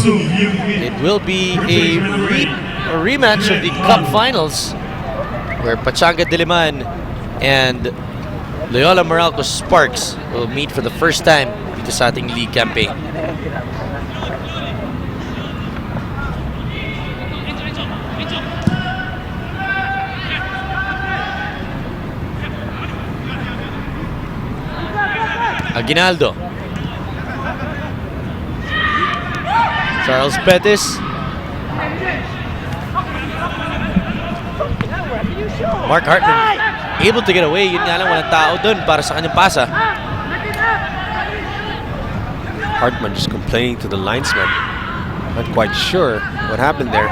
[SPEAKER 3] It will be a rematch of the Cup Finals, where Pachanga Diliman and Loyola Meralco Sparks will meet for the first time dito sa ating league campaign. Aguinaldo. Charles Pettis. Mark Hartman able to get away. Yun nga lang, walang tao dun para sa kanyang pasa.
[SPEAKER 5] Hartman just complaining to the linesman. Not quite sure what happened there.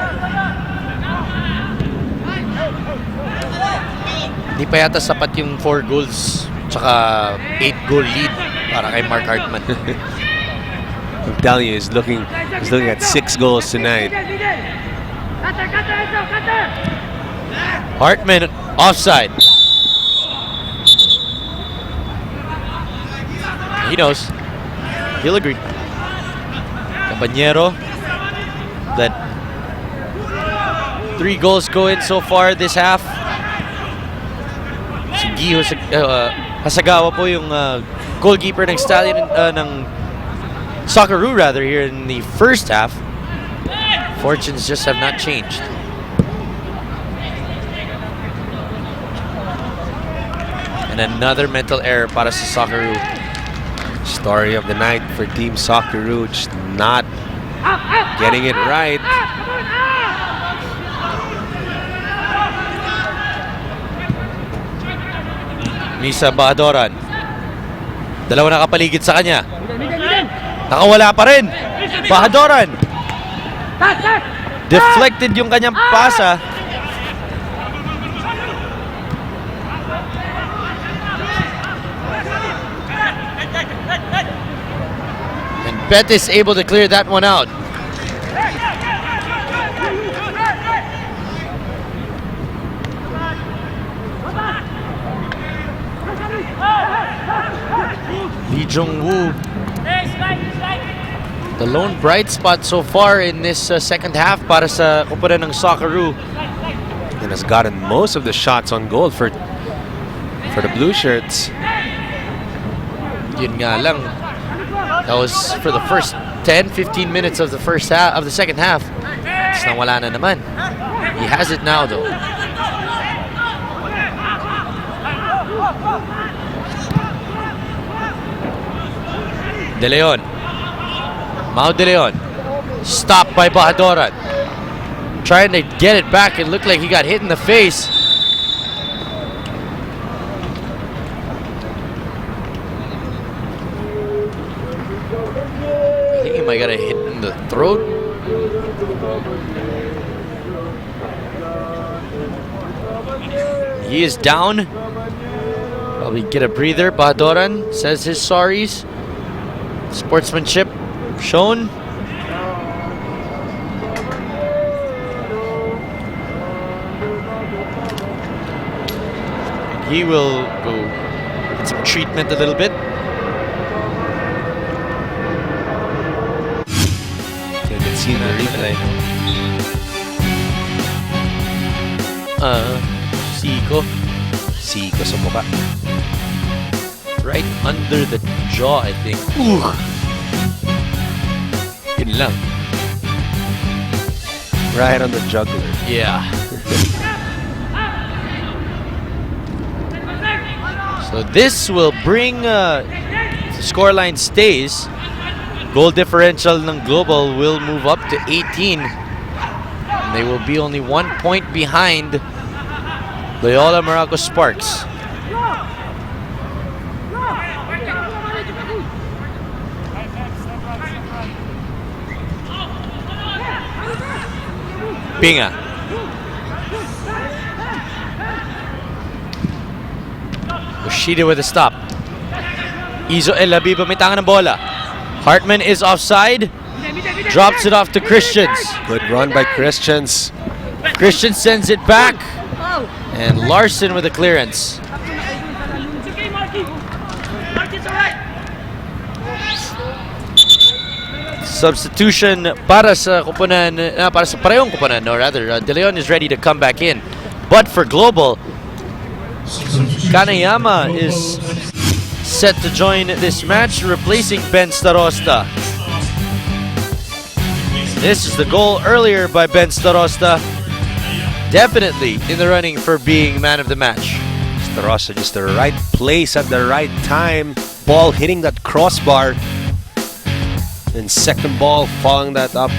[SPEAKER 3] Hindi pa yata sapat yung 4 goals tsaka 8-goal lead para kay Mark Hartman.
[SPEAKER 5] I'm telling you, he's looking at 6 goals tonight.
[SPEAKER 3] Hartman offside. He knows. He'll agree. Campañero. That 3 goals go in so far this half. Si Giho Hasagawa po yung goalkeeper ng Stallion ng Socceroo rather here in the first half. Fortunes just have not changed. And another mental error para sa Socceroo.
[SPEAKER 5] Story of the night for Team Socceroo, just not getting it right.
[SPEAKER 3] Misa Bahadoran. Dalawa nakapaligid sa kanya. Nakawala pa rin. Bahadoran. Deflected yung kanyang pasa. And Betis able to clear that one out. Lee Jong-woo, the lone bright spot so far in this second half para sa kupunan ng Socceroo.
[SPEAKER 5] And has gotten most of the shots on goal for the Blue Shirts.
[SPEAKER 3] Yun nga lang, that was for the first 10-15 minutes of the first half of the second half. Sparks na wala na naman. He has it now though. De Leon. Mau De Leon. Stopped by Bahadoran. Trying to get it back. It looked like he got hit in the face. I think he might got a hit in the throat. He is down. Probably get a breather. Bahadoran says his sorries. Sportsmanship shown. He will go get some treatment a little bit.
[SPEAKER 5] You can see the replay.
[SPEAKER 3] Siko sa mukha. Right under the jaw, I think. Ooh. Yun lang.
[SPEAKER 5] Right on the jugular.
[SPEAKER 3] Yeah. So this will bring the scoreline stays. Goal differential ng Global will move up to 18. And they will be only 1 point behind Loyola Morago Sparks. Pinga. Yoshida with a stop. Izo El Habiba may tangan ng bola. Hartman is offside. Drops it off to Christians.
[SPEAKER 5] Good run by Christians.
[SPEAKER 3] Christian sends it back. And Larson with a clearance. Substitution para sa kupunan, para sa parehong kupunan, or rather, De Leon is ready to come back in. But for Global, Kanayama is set to join this match, replacing Ben Starosta. This is the goal earlier by Ben Starosta. Definitely in the running for being man of the match.
[SPEAKER 5] Starosta just the right place at the right time. Ball hitting that crossbar. And second ball following that up.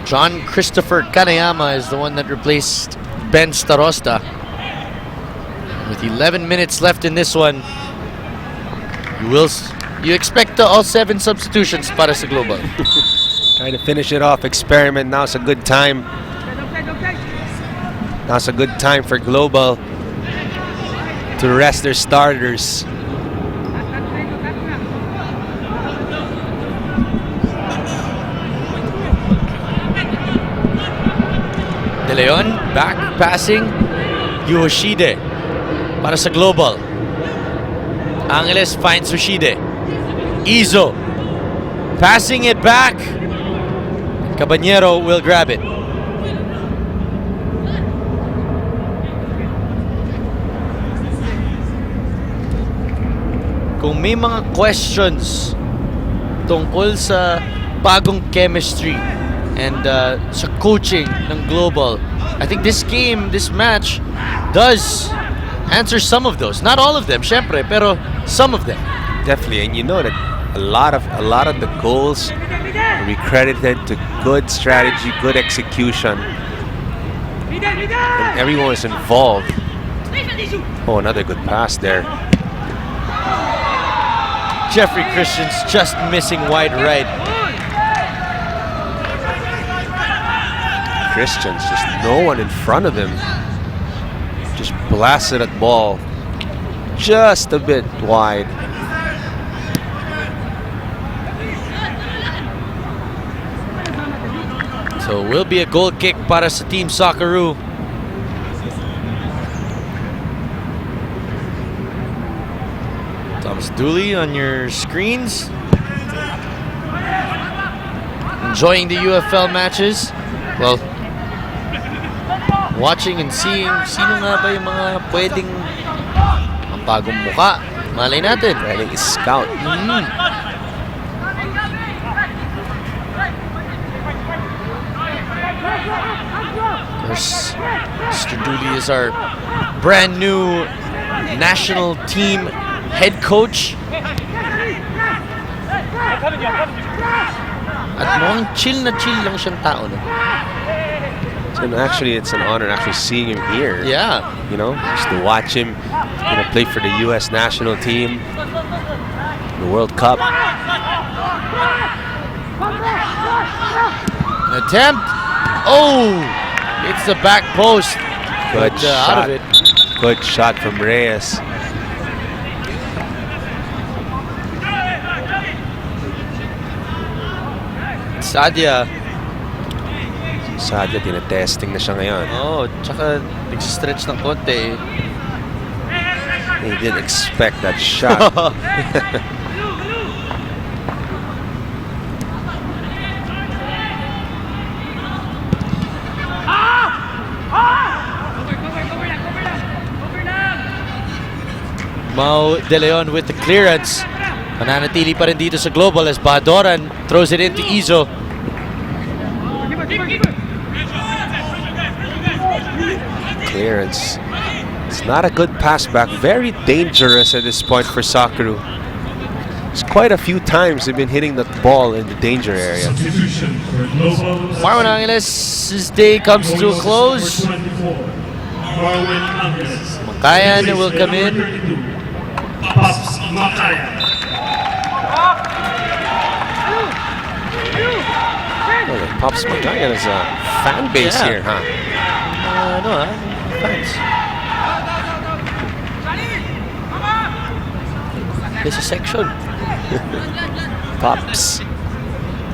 [SPEAKER 3] John Christopher Kanayama is the one that replaced Ben Starosta. With 11 minutes left in this one, you expect all 7 substitutions para sa Global.
[SPEAKER 5] Trying to finish it off, experiment. Now's a good time. Now's a good time for Global to rest their starters.
[SPEAKER 3] De Leon back passing. Yoshide para sa Global. Angeles finds Yoshide. Izo passing it back. Caballero will grab it. Kung may mga questions tungkol sa bagong chemistry and sa coaching ng Global, I think this match does answer some of those. Not all of them, syempre, pero some of them.
[SPEAKER 5] Definitely, and you know that a lot of the goals we credited to good strategy, good execution, and everyone was involved. Oh, another good pass there.
[SPEAKER 3] Jeffrey Christian's just missing wide right.
[SPEAKER 5] Christians, just no one in front of him. Just blasted at ball, just a bit wide.
[SPEAKER 3] So will be a goal kick para sa Team Socceroo. Thomas Dooley on your screens. Enjoying the UFL matches. Well, watching and seeing sino nga ba yung mga pwedeng ang bagong muka. Malay natin.
[SPEAKER 5] Pwedeng scout.
[SPEAKER 3] Of course, Mr. Dooley is our brand new national team head coach. At mukhang chill na chill lang siyang tao. No?
[SPEAKER 5] So actually, it's an honor actually seeing him here.
[SPEAKER 3] Yeah.
[SPEAKER 5] You know, just to watch him, play for the U.S. national team, the World Cup.
[SPEAKER 3] An attempt. Oh! It's the back post.
[SPEAKER 5] Good
[SPEAKER 3] But,
[SPEAKER 5] shot.
[SPEAKER 3] out of it.
[SPEAKER 5] Good shot from Reyes.
[SPEAKER 3] Sadia.
[SPEAKER 5] Sadia, tinetesting na siya ngayon.
[SPEAKER 3] Oh, tsaka nag-stretch ng konti.
[SPEAKER 5] He didn't expect that shot.
[SPEAKER 3] Mau De Leon with the clearance. Mananatili pa rin dito sa global as Badoran throws it into Izo.
[SPEAKER 5] Clearance. It's not a good pass back. Very dangerous at this point for Socceroo. It's quite a few times they've been hitting the ball in the danger area.
[SPEAKER 6] Substitution for global.
[SPEAKER 3] Marwin Angeles' day comes to a close.
[SPEAKER 6] Marwin Angeles.
[SPEAKER 3] Makayan will come in.
[SPEAKER 6] Pops Makayan.
[SPEAKER 5] Oh, the Pops Magayan is a fan base
[SPEAKER 3] Yeah.
[SPEAKER 5] here, huh?
[SPEAKER 3] Fans. There's a section.
[SPEAKER 5] Pops.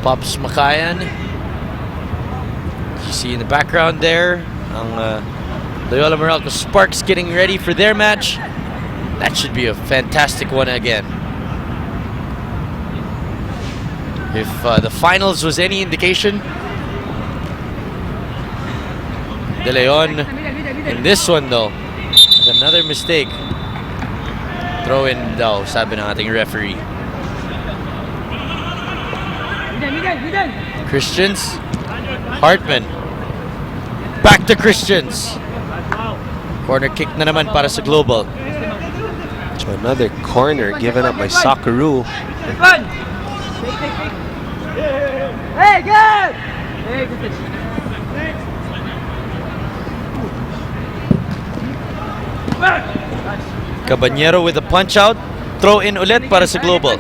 [SPEAKER 3] Pops Makayan. You see in the background there, ang Loyola Meralco Sparks getting ready for their match. That should be a fantastic one again. If the finals was any indication, De Leon in this one though, with another mistake. Throw in daw, sabi ng ating referee. Christians, Hartman, back to Christians. Corner kick na naman para sa Global.
[SPEAKER 5] So another corner given up by Socceroo.
[SPEAKER 3] Cabanyero with a punch out. Throw in ulit para sa Global.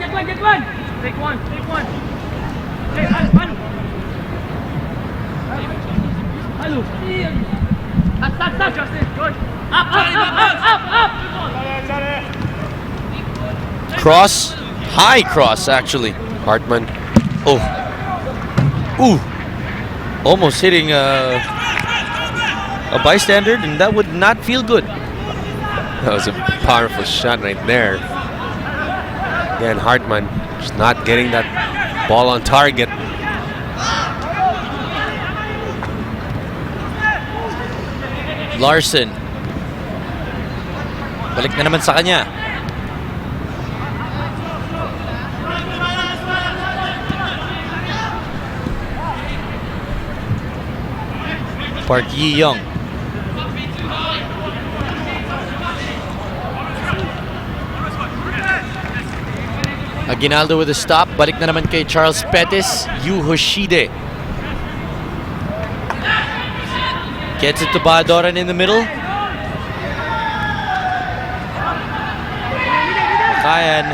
[SPEAKER 3] Cross. High cross actually.
[SPEAKER 5] Hartman.
[SPEAKER 3] Oh. Ooh. Almost hitting a bystander, and that would not feel good.
[SPEAKER 5] That was a powerful shot right there. Again, Hartman just not getting that ball on target.
[SPEAKER 3] Larson. Balik na naman sa kanya. Park Yi-young. Aguinaldo with a stop. Balik na naman kay Charles Pettis. Yu Hoshide. Gets it to Badoran in the middle. Makayan.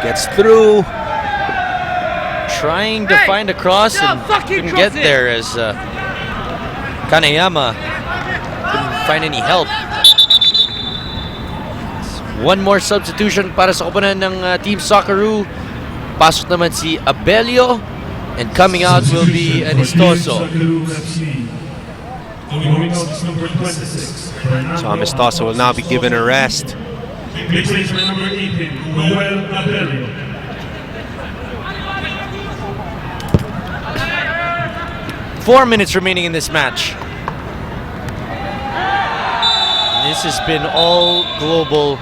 [SPEAKER 5] Gets through.
[SPEAKER 3] Trying to find a cross and couldn't get there as Kaneyama couldn't find any help. One more substitution para sa koponan ng Team Socceroo. Pasok naman si Abelio, and coming out will be Anistoso.
[SPEAKER 5] So Amistoso will now be given a rest.
[SPEAKER 6] Replacement number 18, Noel Abelio.
[SPEAKER 3] 4 minutes remaining in this match. This has been all global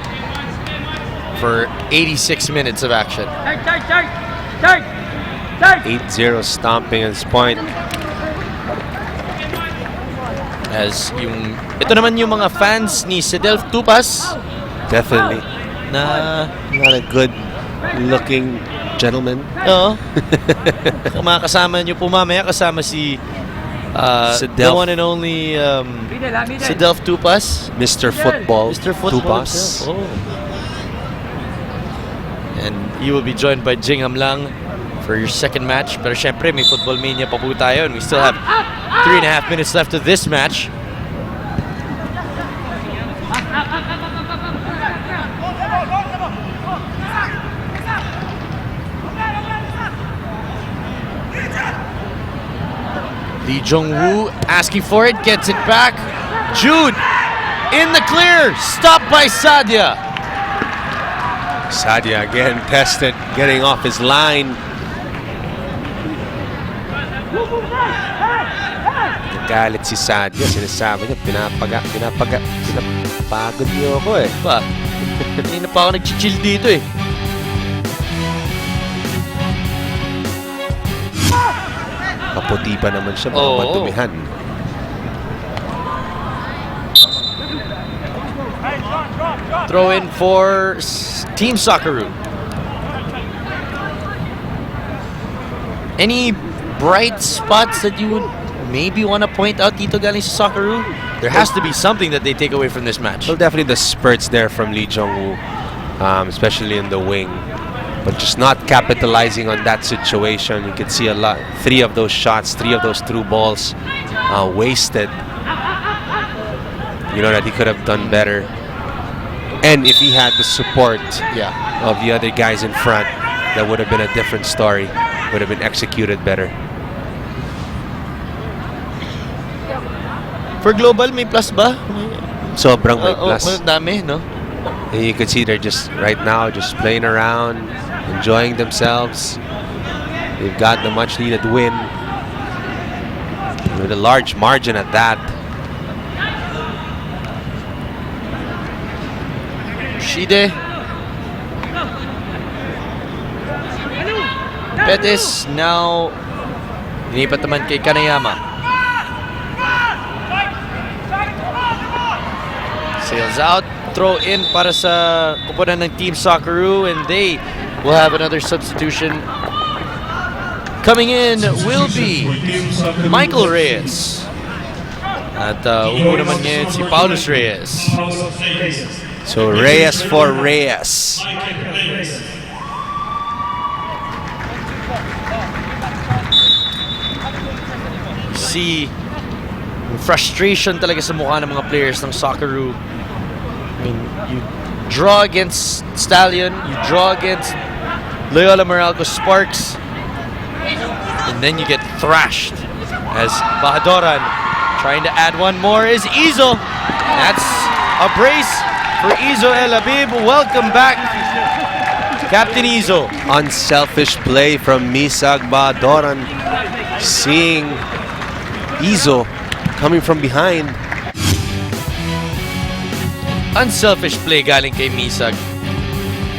[SPEAKER 3] for 86 minutes of action.
[SPEAKER 5] 8-0 stomping at this point.
[SPEAKER 3] As ito naman yung mga fans ni Sedelf Tupas
[SPEAKER 5] Definitely
[SPEAKER 3] na
[SPEAKER 5] not a good looking gentleman.
[SPEAKER 3] Oo. Kung makakasama nyo po mamaya, kasama si the
[SPEAKER 5] Sedelf.
[SPEAKER 3] one and only Sedelf Tupas.
[SPEAKER 5] Mr. Football.
[SPEAKER 3] Mr. Football
[SPEAKER 5] Tupas.
[SPEAKER 3] himself. Oh. And you will be joined by Jingham Lang for your second match. Pero syempre, may football mania pa po tayo. And we still have 3.5 minutes left of this match. Lee Jong-woo asking for it, gets it back. Jude in the clear, stopped by Sadia.
[SPEAKER 5] Sadia again tested, getting off his line. Nagalit si Sadia, sinasabi niya, pinapagod niyo ako eh.
[SPEAKER 3] Ba? Hindi na pa ako nag-chill dito eh.
[SPEAKER 5] Kaputi pa naman siya, mga
[SPEAKER 3] Oo.
[SPEAKER 5] madumihan.
[SPEAKER 3] Throw in for Team Socceroo. Any bright spots that you would maybe want to point out dito galing sa Socceroo? There has to be something that they take away from this match.
[SPEAKER 5] Well, definitely the spurts there from Lee Jong-woo, especially in the wing. But just not capitalizing on that situation. You can see a lot. 3 of those shots, 3 of those through balls wasted. You know that he could have done better. And if he had the support of the other guys in front, that would have been a different story. Would have been executed better.
[SPEAKER 3] For global, may plus ba?
[SPEAKER 5] Sobrang may plus.
[SPEAKER 3] Dami, no?
[SPEAKER 5] And you can see they're just right now just playing around, enjoying themselves. They've got the much needed win with a large margin at that.
[SPEAKER 3] Shide. Betis now inipat naman kay Kanayama. Sails out. Throw in para sa kupunan ng Team Socceroo, and they will have another substitution. Coming in will be Michael Reyes. At upo naman ngayon si Paulus Reyes.
[SPEAKER 5] So Reyes for Reyes.
[SPEAKER 3] See frustration talaga sa mukha ng mga players ng Socceroo. I mean, you draw against Stallion, you draw against Loyola Meralco Sparks, and then you get thrashed as Bahadoran trying to add one more is Izo. That's a brace for Izo El Habib. Welcome back, Captain Izo.
[SPEAKER 5] Unselfish play from Misag Bahadoran. Seeing Izo coming from behind.
[SPEAKER 3] Unselfish play galing kay Misag.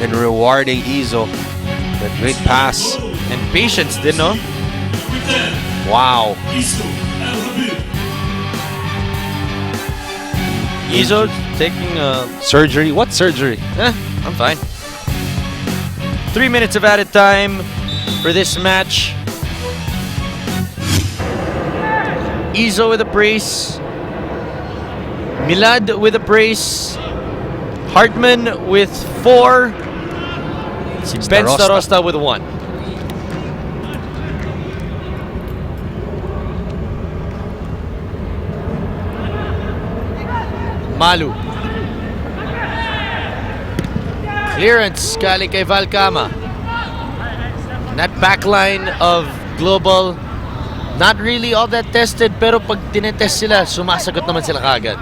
[SPEAKER 5] And rewarding Izo. That great pass.
[SPEAKER 3] And patience din, no?
[SPEAKER 5] Wow.
[SPEAKER 3] Izo taking
[SPEAKER 5] Surgery? What surgery?
[SPEAKER 3] I'm fine. 3 minutes of added time for this match. Izo with a brace. Milad with a brace. Hartman with 4. Si Ben Starosta with 1. Malu. Clearance galing kay Valcama. And that backline of Global, not really all that tested, pero pag tinetest sila, sumasagot naman sila kagad.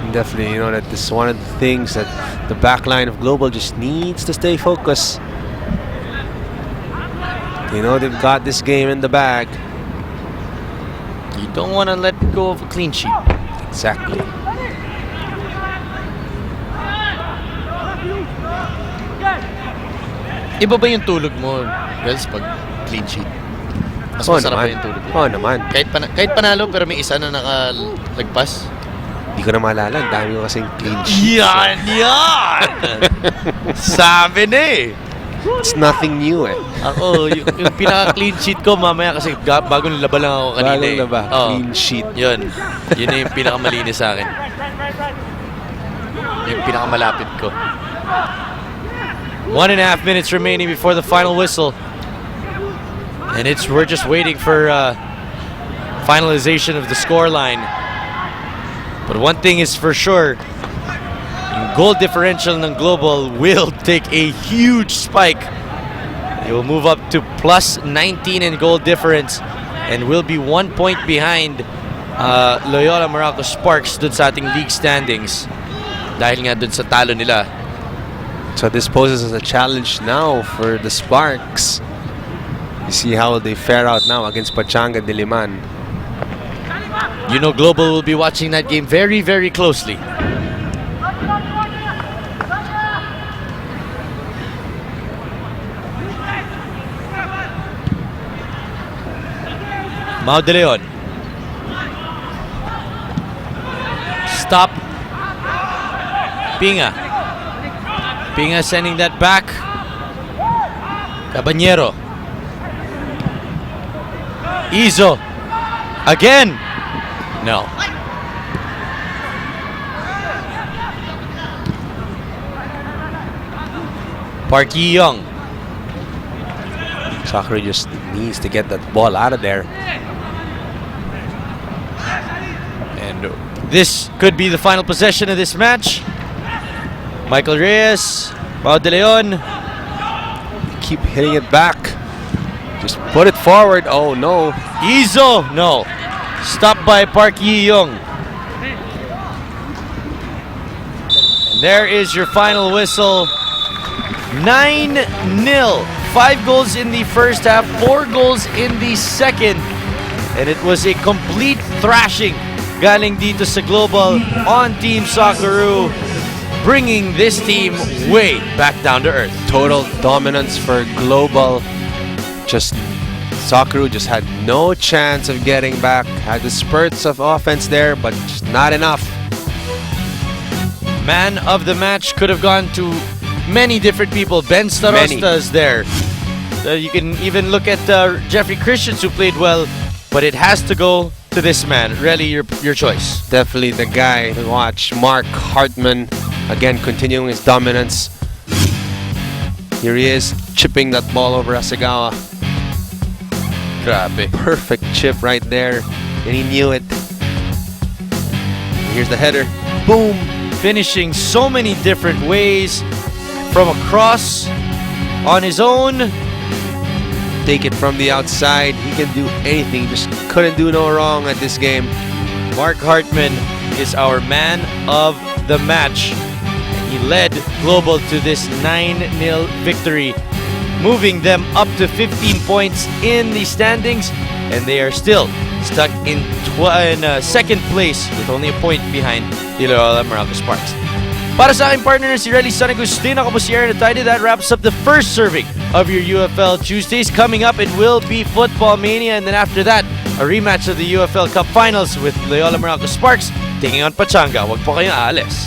[SPEAKER 5] Definitely, you know, that this is one of the things that the back line of Global just needs to stay focused. You know, they've got this game in the bag.
[SPEAKER 3] Don't want to let go of a clean sheet.
[SPEAKER 5] Exactly.
[SPEAKER 3] Iba ba yung tulog mo, Wells, pag clean sheet? Mas
[SPEAKER 5] Oo
[SPEAKER 3] masarap ba
[SPEAKER 5] naman.
[SPEAKER 3] yung tulog mo?
[SPEAKER 5] Oo naman.
[SPEAKER 3] Kahit panalo, pero may isa na nakalagpas?
[SPEAKER 5] Hindi ko na maalala. Ang dami ko kasing clean sheets.
[SPEAKER 3] Yan! Sabi na eh.
[SPEAKER 5] It's nothing new eh.
[SPEAKER 3] Ako, yung pinaka-clean sheet ko mamaya kasi bagong laba lang ako kanina.
[SPEAKER 5] Bagong laba.
[SPEAKER 3] Oo.
[SPEAKER 5] Clean sheet.
[SPEAKER 3] Yun na yung pinakamalinis sa akin. Yung pinakamalapit ko. 1.5 minutes remaining before the final whistle. And we're just waiting for finalization of the scoreline. But one thing is for sure, yung goal differential ng Global will take a huge spike. They will move up to plus 19 in goal difference and will be 1 point behind Loyola Morocco Sparks dun sa ating league standings. Dahil nga dun sa talo nila.
[SPEAKER 5] So this poses as a challenge now for the Sparks. You see how they fare out now against Pachanga Diliman.
[SPEAKER 3] You know Global will be watching that game very, very closely. Mau de Leon. Stop. Pinga. Pinga sending that back. Caballero. Izo. Again. No. Park Yi-young.
[SPEAKER 5] Socceroo just needs to get that ball out of there.
[SPEAKER 3] And this could be the final possession of this match. Michael Reyes, Mau de Leon.
[SPEAKER 5] Keep hitting it back. Just put it forward. Oh no.
[SPEAKER 3] Izo, no. Stopped by Park Yi-young. And there is your final whistle. 9-0. 5 goals in the first half, 4 goals in the second. And it was a complete thrashing galing dito sa Global on Team Socceroo, bringing this team way back down to earth.
[SPEAKER 5] Total dominance for Global. Socceroo just had no chance of getting back. Had the spurts of offense there, but just not enough.
[SPEAKER 3] Man of the match could have gone to many different people. Ben Starosta is there. You can even look at Jeffrey Christians, who played well, but it has to go to this man. Really, your choice.
[SPEAKER 5] Definitely the guy to watch. Mark Hartman, again continuing his dominance. Here he is, chipping that ball over Asagawa.
[SPEAKER 3] Grabe.
[SPEAKER 5] Perfect chip right there, and he knew it. Here's the header. Boom!
[SPEAKER 3] Finishing so many different ways, from across, on his own.
[SPEAKER 5] Take it from the outside. He can do anything. He just couldn't do no wrong at this game.
[SPEAKER 3] Mark Hartman is our man of the match. He led Global to this 9-0 victory, moving them up to 15 points in the standings, and they are still stuck in second place with only a point behind the Loyola Morocco Sparks. Para sa aking partner si Relly San Agustin, ako po si Aaron Atayde. That wraps up the first serving of your UFL Tuesdays. Coming up, it will be Football Mania, and then after that, a rematch of the UFL Cup Finals with Loyola Morocco Sparks taking on Pachanga. Huwag po kayong aalis.